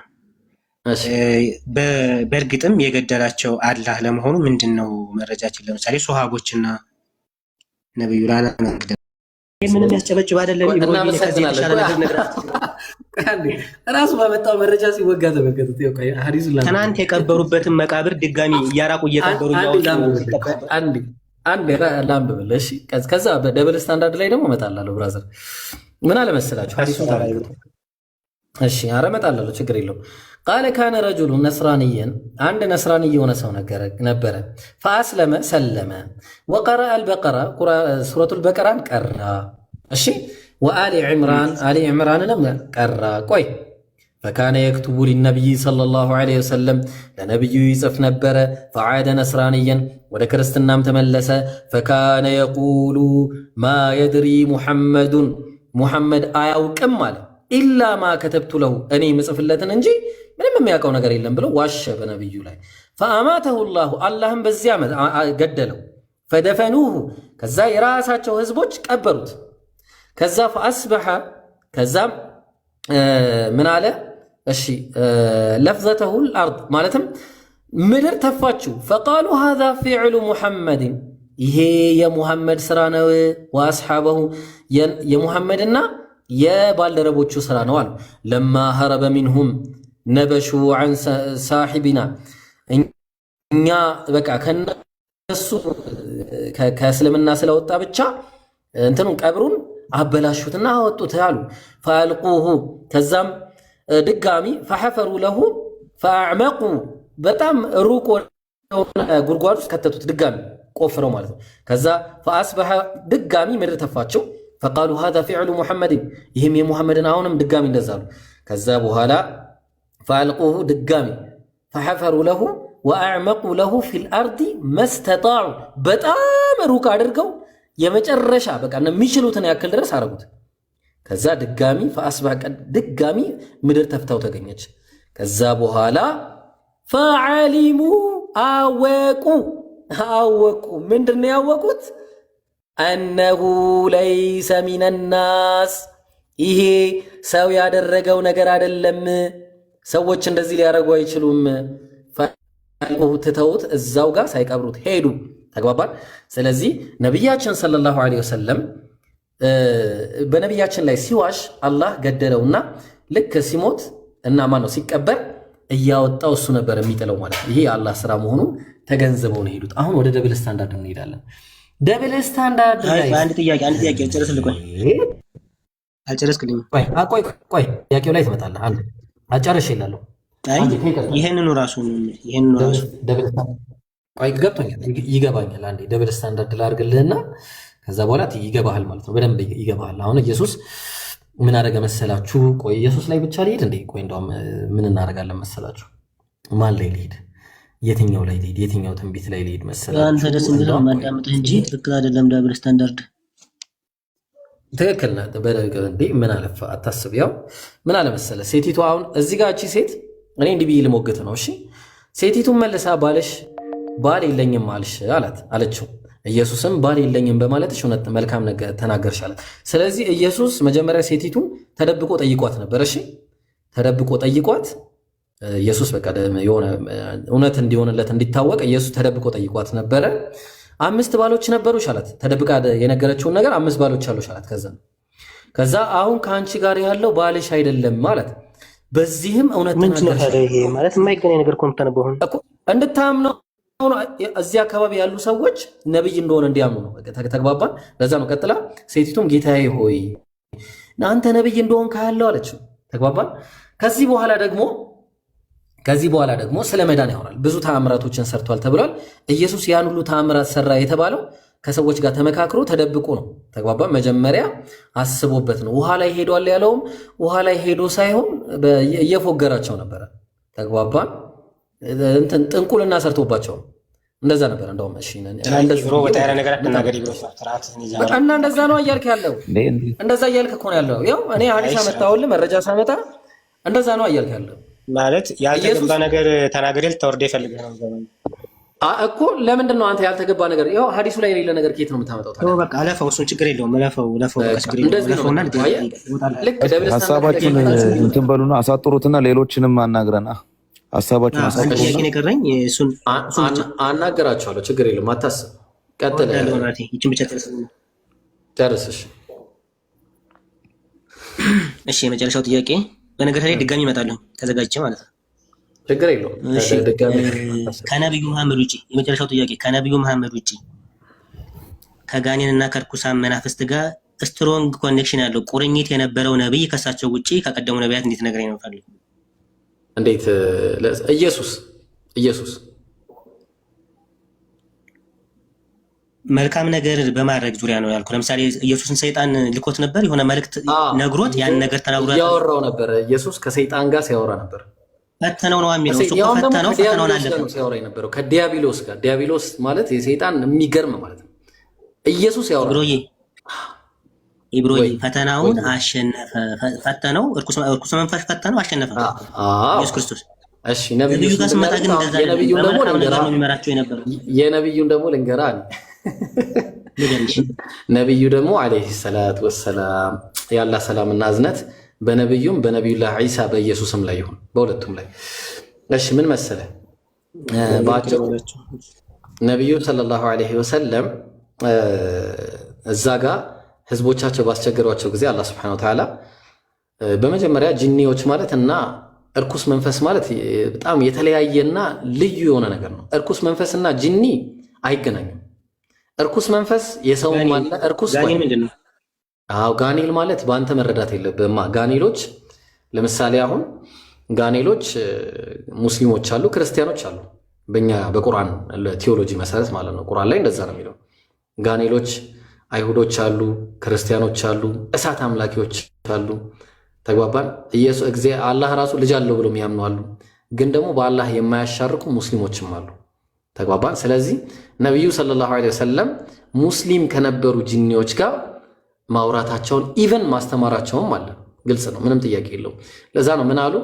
በእርግጥም የገደላቸው አላህ ለመሆኑ ምንድን ነው መረጃችን? ለምሳሌ ሶሃቦችና ነብዩ ምንም ያስጨበጭብ አይደለም። ራሱ ባመጣው መረጃ ሲወጋ ተመልከቱት። ትናንት የቀበሩበትን መቃብር ድጋሚ እያራቁ እየቀበሩ አንድ ላንብብል። ከዛ በደብል ስታንዳርድ ላይ ደግሞ እመጣላለሁ። ብራዘር ምን አለ መሰላችሁ? ሐዲሱን ተመልከቱ። እሺ ኧረ እመጣላለሁ፣ ችግር የለውም። ቃለ ካነ ረጁሉ ነስራንየን፣ አንድ ነስራኒ የሆነ ሰው ነበረ። ፈአስለመ ሰለመ፣ ወቀረአ አልበቀራ፣ ሱረቱል በቀራን ቀራ። እሺ ወአሊ ዕምራንንም ቀራ። ቆይ ፈካነ የክቱቡ ሊነቢይ ሰለላሁ ዐለይሂ ወሰለም፣ ለነቢዩ ይጽፍ ነበረ። ፈዓደ ነስራንየን፣ ወደ ክርስትናም ተመለሰ። ፈካነ የቁሉ ማ የድሪ ሙሐመዱን፣ ሙሐመድ አያውቅም አለ። ኢላ ማ ከተብቱ ለሁ እኔ ምጽፍለትን እንጂ ምንም የሚያውቀው ነገር የለም ብሎ ዋሸ በነቢዩ ላይ። ፈአማተሁ ላሁ አላህም በዚያ ገደለው። ፈደፈኑሁ ከዛ የራሳቸው ህዝቦች ቀበሩት። ከዛ ፈአስበሐ ከዛም ምን አለ? እሺ ለፍዘተሁ ልአርድ ማለትም ምድር ተፋችው። ፈቃሉ ሃዛ ፊዕሉ ሙሐመድን ይሄ የሙሐመድ ስራ ነው። ወአስሓበሁ የሙሐመድና የባልደረቦቹ ስራ ነው አሉ። ለማ ሀረበ ሚንሁም ነበሹ ዐን ሳሒቢና እኛ በቃ ከነሱ ከእስልምና ስለወጣ ብቻ እንትኑን ቀብሩን አበላሹትና አወጡት አሉ። ፈአልቁሁ ከዛም ድጋሚ ፈሐፈሩ ለሁ ፈአዕመቁ በጣም ሩቅ ጉድጓድ ውስጥ ከተቱት ድጋሚ ቆፍረው ማለት ነው። ከዛ ፈአስበሐ ድጋሚ ምድር ተፋቸው። ፈቃሉ ሃዛ ፊዕሉ ሙሐመድን ይህም የሙሐመድን አሁንም ድጋሚ እንደዛሉ። ከዛ በኋላ ፈአልቁሁ ድጋሚ ፈሐፈሩ ለሁ ወአዕመቁ ለሁ ፊል አርዲ መስተጣዑ በጣም ሩቅ አድርገው የመጨረሻ በቃ የሚችሉትን ያክል ድረስ አረጉት። ከዛ ድጋሚ ፈአስበሐ ድጋሚ ምድር ተፍታው ተገኘች። ከዛ በኋላ ፈዓሊሙ አወቁ ምንድን ነው ያወቁት? አነሁ ለይሰ ሚነናስ ይሄ ሰው ያደረገው ነገር አይደለም። ሰዎች እንደዚህ ሊያደርጉ አይችሉም። ትተውት እዛው ጋር ሳይቀብሩት ሄዱ። ተግባባን። ስለዚህ ነቢያችን ሰለላሁ ዐለይሂ ወሰለም በነቢያችን ላይ ሲዋሽ አላህ ገደለውና ልክ ሲሞት እና ማነው ሲቀበር እያወጣው እሱ ነበር የሚጥለው ማለት ነው። ይሄ የአላህ ስራ መሆኑን ተገንዝበው ነው ሄዱት። አሁን ወደ ደብል ስታንዳርድ እንሄዳለን። ደብል ስታንዳርድ ላይ አንድ ጥያቄ ጨርስልኝ። አልጨረስክልኝም። ቆይ ጥያቄው ላይ ትመጣለህ። አንድ አጨርሽ ይላለሁ። ይሄንኑ ራሱ ደብል ቆይ ገብቶኛል፣ ይገባኛል። አንዴ ደብል ስታንዳርድ ላድርግልህና ከዛ በኋላ ይገባሃል ማለት ነው። በደንብ ይገባሃል። አሁን ኢየሱስ ምን አደረገ መሰላችሁ? ቆይ ኢየሱስ ላይ ብቻ ልሄድ እንዴ? ቆይ እንደውም ምን እናደርጋለን መሰላችሁ? ማን ላይ ልሄድ? የትኛው ላይ ልሄድ? የትኛው ትንቢት ላይ ልሄድ መሰላችሁ? አንተ ደስ እንግዲህ ማዳመጥህ እንጂ ትክክል አይደለም። ደብል ስታንዳርድ ትክክል ነህ። እንዴ ምን አለፈ አታስብ። ያው ምን አለ መሰለ ሴቲቱ አሁን እዚህ ጋር እቺ ሴት እኔ እንዲህ ብዬ ልሞግት ነው። እሺ ሴቲቱን መልሳ ባልሽ ባል የለኝም አልሽ አለችው። ኢየሱስም ባል የለኝም በማለትሽ እውነት መልካም ነገር ተናገርሽ አላት። ስለዚህ ኢየሱስ መጀመሪያ ሴቲቱን ተደብቆ ጠይቋት ነበር። እሺ ተደብቆ ጠይቋት ኢየሱስ በቃ የሆነ እውነት እንዲሆንለት እንዲታወቅ ኢየሱስ ተደብቆ ጠይቋት ነበረ። 5 ባሎች ነበሩሽ አላት። ተደብቃ የነገረችውን ነገር 5 ባሎች አሉሽ አላት። ከዛ አሁን ከአንቺ ጋር ያለው ባልሽ አይደለም ማለት በዚህም እውነት ተናገርሽ ማለት የማይገናኝ ነገር ኮምተነበው እንድታምነው እዚህ አካባቢ ያሉ ሰዎች ነብይ እንደሆነ እንዲያምኑ ነው። ተግባባን። ለዛ ነው ቀጥላ ሴቲቱም ጌታዬ ሆይ አንተ ነብይ እንደሆን ካያለው አለችው። ተግባባን። ከዚህ በኋላ ደግሞ ስለ መዳን ያወራል። ብዙ ተአምራቶችን ሰርቷል ተብሏል። ኢየሱስ ያን ሁሉ ተአምራት ሰራ የተባለው ከሰዎች ጋር ተመካክሮ ተደብቆ ነው። ተግባባን። መጀመሪያ አስቦበት ነው። ውሃ ላይ ሄዷል ያለውም ውሃ ላይ ሄዶ ሳይሆን እየፎገራቸው ነበረ። ተግባባን። እንትን ጥንቁልና ሰርቶባቸው እንደዛ ነበር። እንደውም እሺ እና እንደዛ ነው እያልክ ያለው እንደዛ እያልክ እኮ ነው ያለው። ያው እኔ ሐዲስ አመጣሁልህ መረጃ ሳመጣ እንደዛ ነው እያልክ ያለው ማለት ያልተገባ ነገር ተናገር ልታወርድ ይፈልጋል ነው እኮ። ለምንድን ነው አንተ ያልተገባ ነገር? ያው ሐዲሱ ላይ የሌለ ነገር ከየት ነው የምታመጣው ታዲያ? በቃ አለፈው፣ እሱን ችግር የለውም። ለፈው ችግር የለውም። ሀሳባችሁን እንትን በሉና አሳጥሩትና ሌሎችንም አናግረና ሀሳባችሁን አሳጥሩና የቀረኝ እሱን አናገራቸዋለሁ። ችግር የለውም። አታስብ። ቀጥል። ይችን ብቻ ጨርስሽ። እሺ የመጨረሻው ጥያቄ በነገር ላይ ድጋሚ እመጣለሁ ተዘጋጅቼ ማለት ነው። ችግር የለውም። ከነቢዩ መሐመድ ውጪ የመጨረሻው ጥያቄ ከነቢዩ መሐመድ ውጪ ከጋኔን እና ከርኩሳን መናፍስት ጋር ስትሮንግ ኮኔክሽን ያለው ቁርኝት የነበረው ነብይ ከሳቸው ውጪ ከቀደሙ ነቢያት እንዴት ነገረኝ ነው ፈልጉ። እንዴት? ኢየሱስ መልካም ነገር በማድረግ ዙሪያ ነው ያልኩ። ለምሳሌ ኢየሱስን ሰይጣን ልኮት ነበር፣ የሆነ መልእክት ነግሮት ያን ነገር ተናግሮ ያወራው ነበር። ኢየሱስ ከሰይጣን ጋር ሲያወራ ነበር። ፈተነው ነው የሚለው እሱ ፈተነውን አለበት ሲያወራ የነበረው ከዲያብሎስ ጋር። ዲያብሎስ ማለት የሰይጣን የሚገርም ማለት ነው። ኢየሱስ ያወራ ብሮዬ ኢብሮይ ፈተናውን አሸነፈ። ፈተነው እርኩስ መንፈስ ፈተነው አሸነፈ ኢየሱስ ክርስቶስ። እሺ ነብዩ ጋር ስመጣ ግን እንደዛ የነብዩን ደግሞ ልንገራ ነብዩ ደግሞ አለይሂ ሰላቱ ወሰላም ያላ ሰላምና እዝነት በነብዩም በነብዩላህ ዒሳ በኢየሱስም ላይ ይሁን በሁለቱም ላይ። እሺ ምን መሰለ ባጭሩ ነብዩ ሰለላሁ ዐለይሂ ወሰለም እዛ ጋር ህዝቦቻቸው ባስቸገሯቸው ጊዜ አላህ ሱብሓነሁ ወተዓላ በመጀመሪያ ጂኒዎች ማለት እና እርኩስ መንፈስ ማለት በጣም የተለያየና ልዩ የሆነ ነገር ነው። እርኩስ መንፈስና ጂኒ አይገናኙም። እርኩስ መንፈስ የሰው ማለት እርኩስ ምንድነው? አዎ ጋኔል ማለት በአንተ መረዳት የለብህማ። ጋኔሎች ለምሳሌ አሁን ጋኔሎች ሙስሊሞች አሉ፣ ክርስቲያኖች አሉ። በእኛ በቁርአን ቲዮሎጂ መሰረት ማለት ነው። ቁርአን ላይ እንደዛ ነው የሚለው። ጋኔሎች አይሁዶች አሉ፣ ክርስቲያኖች አሉ፣ እሳት አምላኪዎች አሉ። ተግባባን። አላህ ራሱ ልጅ አለው ብሎ የሚያምኑ አሉ። ግን ደግሞ በአላህ የማያሻርኩ ሙስሊሞችም አሉ። ተግባባን። ስለዚህ ነቢዩ ሰለላሁ ዐለይሂ ወሰለም ሙስሊም ከነበሩ ጂኒዎች ጋር ማውራታቸውን ኢቨን ማስተማራቸውም አለ። ግልጽ ነው፣ ምንም ጥያቄ የለውም። ለዛ ነው ምን አሉ?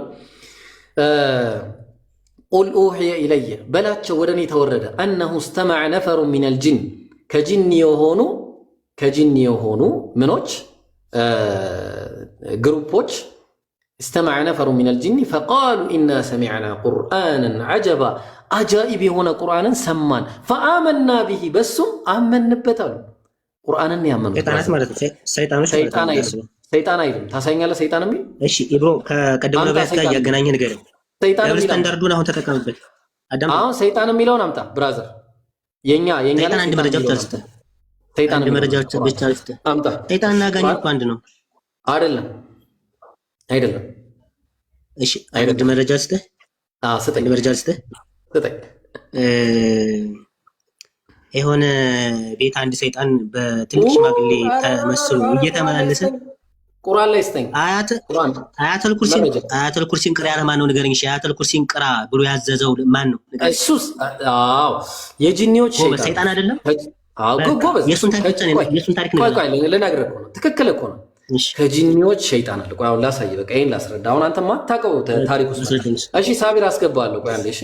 ቁል ኡሕየ ኢለየ በላቸው ወደ እኔ ተወረደ አነሁ እስተመዐ ነፈሩ ሚነል ጂን ከጂኒ የሆኑ ምኖች ግሩፖች እስተመዐ ነፈሩ ሚነል ጂኒ ፈቃሉ ኢና ሰሚዕና ቁርአንን ዐጀባ አጃኢብ የሆነ ቁርአንን ሰማን ፈአመና ብሂ በሱም አመንበት አሉ። ቁርአንን ያመኑት ሰይጣን አይልም። ታሳኛለህ ሰይጣን የሚል እሺ ኢብሮ ከቀደሙ ነቢያት ጋር እያገናኘህ ንገረኝ። ደብል ስታንዳርዱን አሁን ተጠቀምበት። አሁን ሰይጣን የሚለውን አምጣ ብራዘር። የኛ ሰይጣን አንድ መረጃ ብቻ ልስጥህ። ሰይጣን አንድ መረጃ ብቻ ልስጥህ። አምጣ። ሰይጣንና ጋኔል እኮ አንድ ነው። አይደለም። እሺ አንድ መረጃ ልስጥህ። ስጠኝ። መረጃ ልስጥህ። ስጠኝ። የሆነ ቤት አንድ ሰይጣን በትልቅ ሽማግሌ ተመስሎ እየተመላለሰ ቁርአን ላይ ስጠኝ። አያተል ኩርሲን ቅራ ያለ ማን ነው ንገረኝ። እሺ አያተል ኩርሲን ቅራ ብሎ ያዘዘው ማን ነው ንገረኝ። እሱስ የጂኒዎች ሰይጣን አይደለም። ጎበዝ። የሱን ታሪክ ልነግርህ እኮ ነው። ትክክል እኮ ነው። ከጂኒዎች ሸይጣን አለ። ቆይ አሁን ላሳይ። በቃ ይሄን ላስረዳ። አሁን አንተ ማታውቀው ታሪክ ውስጥ እሺ፣ ሳቢር አስገባለሁ። ቆይ አንዴ። እሺ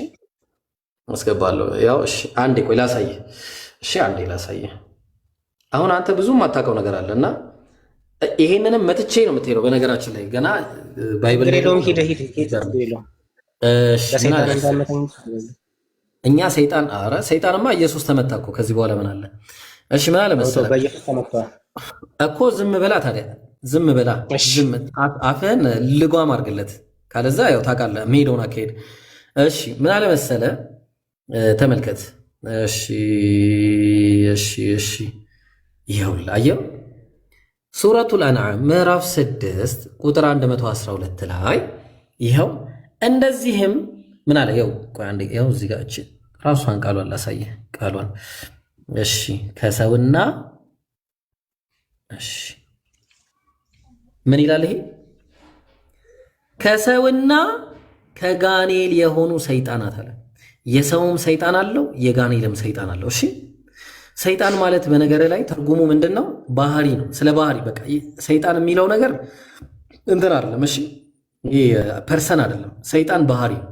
አስገባለሁ። ያው እሺ፣ አንዴ ቆይ ላሳይ። እሺ አንዴ ላሳይ። አሁን አንተ ብዙ ማታውቀው ነገር አለና ይሄንንም መትቼ ነው የምትሄደው። በነገራችን ላይ ገና ባይብል እኛ ሰይጣን ሰይጣንማ ኢየሱስ ተመታ እኮ። ከዚህ በኋላ ምን አለ? እሺ ምን አለ መሰለህ እኮ ዝም በላ ታዲያ፣ ዝም በላ። አፍህን ልጓም አድርግለት፣ ካለዛ ያው ታውቃለህ መሄደውን አካሄድ። እሺ ምን አለ መሰለህ ተመልከት። እሺ ይኸውልህ አየው ሱረቱል አንዓም ምዕራፍ 6 ቁጥር 112 ላይ ይኸው እንደዚህም ምን አለ? ይኸው ቆይ አንዴ፣ ይኸው እዚህ ጋር እቺ ራሷን ቃሏን ላሳየህ፣ ቃሏን። እሺ ከሰውና እሺ ምን ይላል ይሄ? ከሰውና ከጋኔል የሆኑ ሰይጣናት አለ። የሰውም ሰይጣን አለው፣ የጋኔልም ሰይጣን አለው። እሺ ሰይጣን ማለት በነገር ላይ ትርጉሙ ምንድን ነው? ባህሪ ነው። ስለ ባህሪ በቃ ሰይጣን የሚለው ነገር እንትን አይደለም። እሺ ይሄ ፐርሰን አይደለም። ሰይጣን ባህሪ ነው።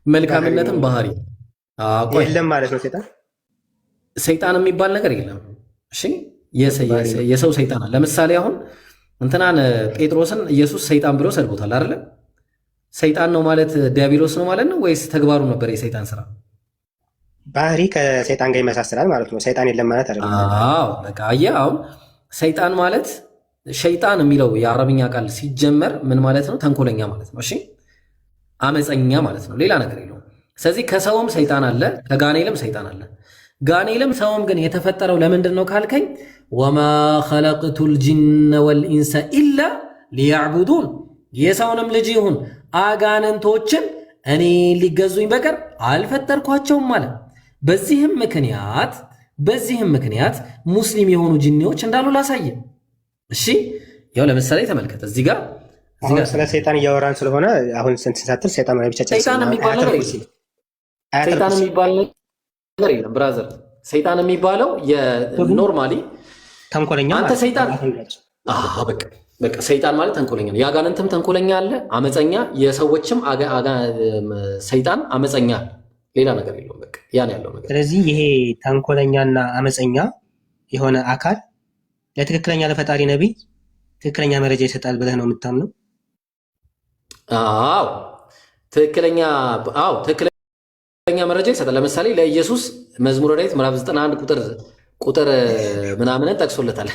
መልካምነትም ባህሪ የለም ማለት ነው። ሰይጣን የሚባል ነገር የለም። እሺ የሰው ሰይጣን አለ። ለምሳሌ አሁን እንትናን ጴጥሮስን ኢየሱስ ሰይጣን ብሎ ሰድቦታል አይደለ? ሰይጣን ነው ማለት ዲያብሎስ ነው ማለት ነው ወይስ ተግባሩ ነበር የሰይጣን ስራ? ባህሪ ከሰይጣን ጋር ይመሳሰላል ማለት ነው። ሰይጣን የለም ማለት አይደለም። አዎ በቃ አየህ፣ አሁን ሰይጣን ማለት ሸይጣን የሚለው የአረብኛ ቃል ሲጀመር ምን ማለት ነው? ተንኮለኛ ማለት ነው። እሺ አመፀኛ ማለት ነው። ሌላ ነገር የለውም። ስለዚህ ከሰውም ሰይጣን አለ፣ ከጋኔልም ሰይጣን አለ። ጋኔልም ሰውም ግን የተፈጠረው ለምንድን ነው ካልከኝ፣ ወማ ኸለቅቱል ጂነ ወልኢንሰ ኢላ ሊያዕቡዱን፣ የሰውንም ልጅ ይሁን አጋንንቶችን እኔ ሊገዙኝ በቀር አልፈጠርኳቸውም ማለት። በዚህም ምክንያት ሙስሊም የሆኑ ጂኒዎች እንዳሉ ላሳየ። እሺ ያው ለምሳሌ ተመልከት እዚህ ጋር ስለ ሰይጣን እያወራን ስለሆነ አሁን ስንሳትል ሰይጣን ማለት ብቻ ሰይጣን የሚባል ነገር የለም ብራዘር። ሰይጣን የሚባለው የኖርማሊ ተንኮለኛ አንተ በቃ ሰይጣን ማለት ተንኮለኛ ነው። የአጋንንትም ተንኮለኛ አለ፣ አመፀኛ፣ የሰዎችም ሰይጣን አመፀኛ አለ። ሌላ ነገር የለውም። በቃ ያን ያለው ነገር። ስለዚህ ይሄ ተንኮለኛና አመፀኛ የሆነ አካል ለትክክለኛ ለፈጣሪ ነቢይ ትክክለኛ መረጃ ይሰጣል ብለህ ነው የምታምነው? አዎ ትክክለኛ መረጃ ይሰጣል። ለምሳሌ ለኢየሱስ መዝሙረ ዳዊት ምዕራፍ 91 ቁጥር ምናምንን ጠቅሶለታል።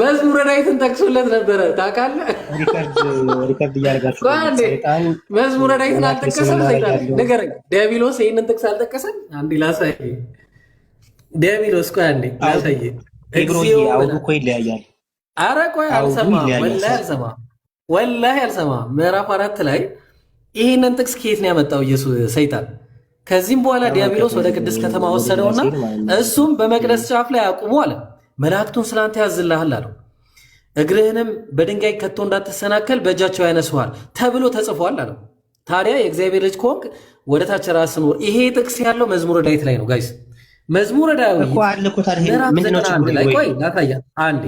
መዝሙረ ዳዊትን ጠቅሶለት ነበረ። ታውቃለህ? ሪከርድ እያደረጋችሁ መዝሙረ ዳዊትን አልጠቀሰም። ሰይጣን ንገረኝ። ዲያብሎስ ይህንን ጥቅስ አልጠቀሰም? አንዴ ላሳይ። ዲያብሎስ ቆይ አንዴ ላሳይ። አውዱ እኮ ይለያያል። ኧረ ቆይ ወላሂ አልሰማም። ምዕራፍ 4 ላይ ይህንን ጥቅስ ከየት ነው ያመጣው ሰይጣን? ከዚህም በኋላ ዲያብሎስ ወደ ቅድስት ከተማ ወሰደውና እሱም በመቅደስ ጫፍ ላይ አቁሞ አለ፣ መላእክቱን ስላንተ ያዝልሃል አለው፣ እግርህንም በድንጋይ ከቶ እንዳትሰናከል በእጃቸው ያነሱሃል ተብሎ ተጽፏል አለው። ታዲያ የእግዚአብሔር ልጅ ከሆንክ ወደ ታች ራስን ወር። ይሄ ጥቅስ ያለው መዝሙረ ዳዊት ላይ ነው ጋይስ። መዝሙረ ዳዊት ቆይ ላሳያ አንዴ።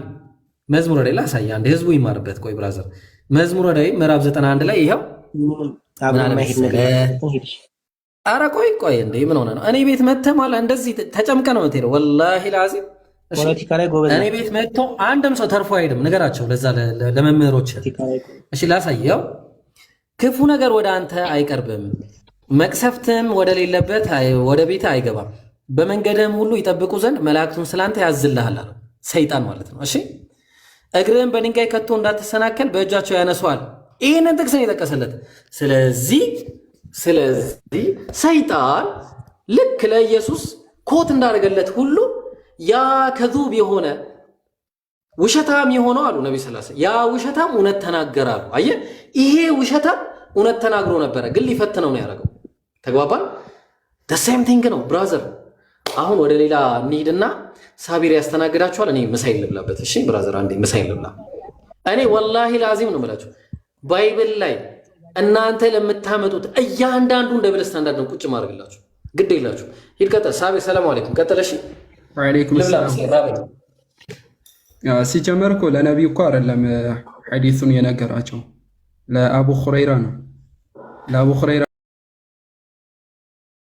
መዝሙረ ዳዊት ላሳያ አንዴ፣ ህዝቡ ይማርበት። ቆይ ብራዘር፣ መዝሙረ ዳዊት ምዕራፍ 91 ላይ ይኸው። ኧረ ቆይ እንዴ ምን ሆነ ነው? እኔ ቤት መተህ ማለት እንደዚህ ተጨምቀ ነው የምትሄደው? ወላሂ ላዚም እኔ ቤት መጥቶ አንድም ሰው ተርፎ አይሄድም። ነገራቸው ለዛ ለመምህሮች። እሺ ላሳየው። ክፉ ነገር ወደ አንተ አይቀርብም፣ መቅሰፍትም ወደ ሌለበት ወደ ቤት አይገባም። በመንገድህም ሁሉ ይጠብቁ ዘንድ መላእክቱን ስላንተ ያዝልሃል አለው። ሰይጣን ማለት ነው። እሺ እግርህን በድንጋይ ከቶ እንዳትሰናከል በእጃቸው ያነሷል። ይህንን ጥቅስ ነው የጠቀሰለት። ስለዚህ ሰይጣን ልክ ለኢየሱስ ኮት እንዳደረገለት ሁሉ ያ ከዙብ የሆነ ውሸታም የሆነው አሉ ነቢ ስላሴ ያ ውሸታም እውነት ተናገራሉ። አየህ ይሄ ውሸታም እውነት ተናግሮ ነበረ፣ ግን ሊፈትነው ነው ያደረገው። ተግባባን? ደሴም ቲንግ ነው ብራዘር። አሁን ወደ ሌላ እንሂድና ሳቢር ያስተናግዳችኋል። እኔ ምሳይል ልብላበት። እሺ ብራዘር፣ አንዴ ምሳይል ልብላ። እኔ ወላሂ ላዚም ነው የምላችሁ ባይብል ላይ እናንተ ለምታመጡት እያንዳንዱ እንደ ብል ስታንዳርድ ነው ቁጭ ማድረግላችሁ። ግድ የላችሁ። ሂድ ቀጥል። ሳቢር ሰላም አለይኩም። ቀጥል። እሺ ወአለይኩም ሰላም። ሲጀመር እኮ ለነቢዩ እኮ አይደለም ሐዲሱን የነገራቸው ለአቡ ሁረይራ ነው። ለአቡ ሁረይራ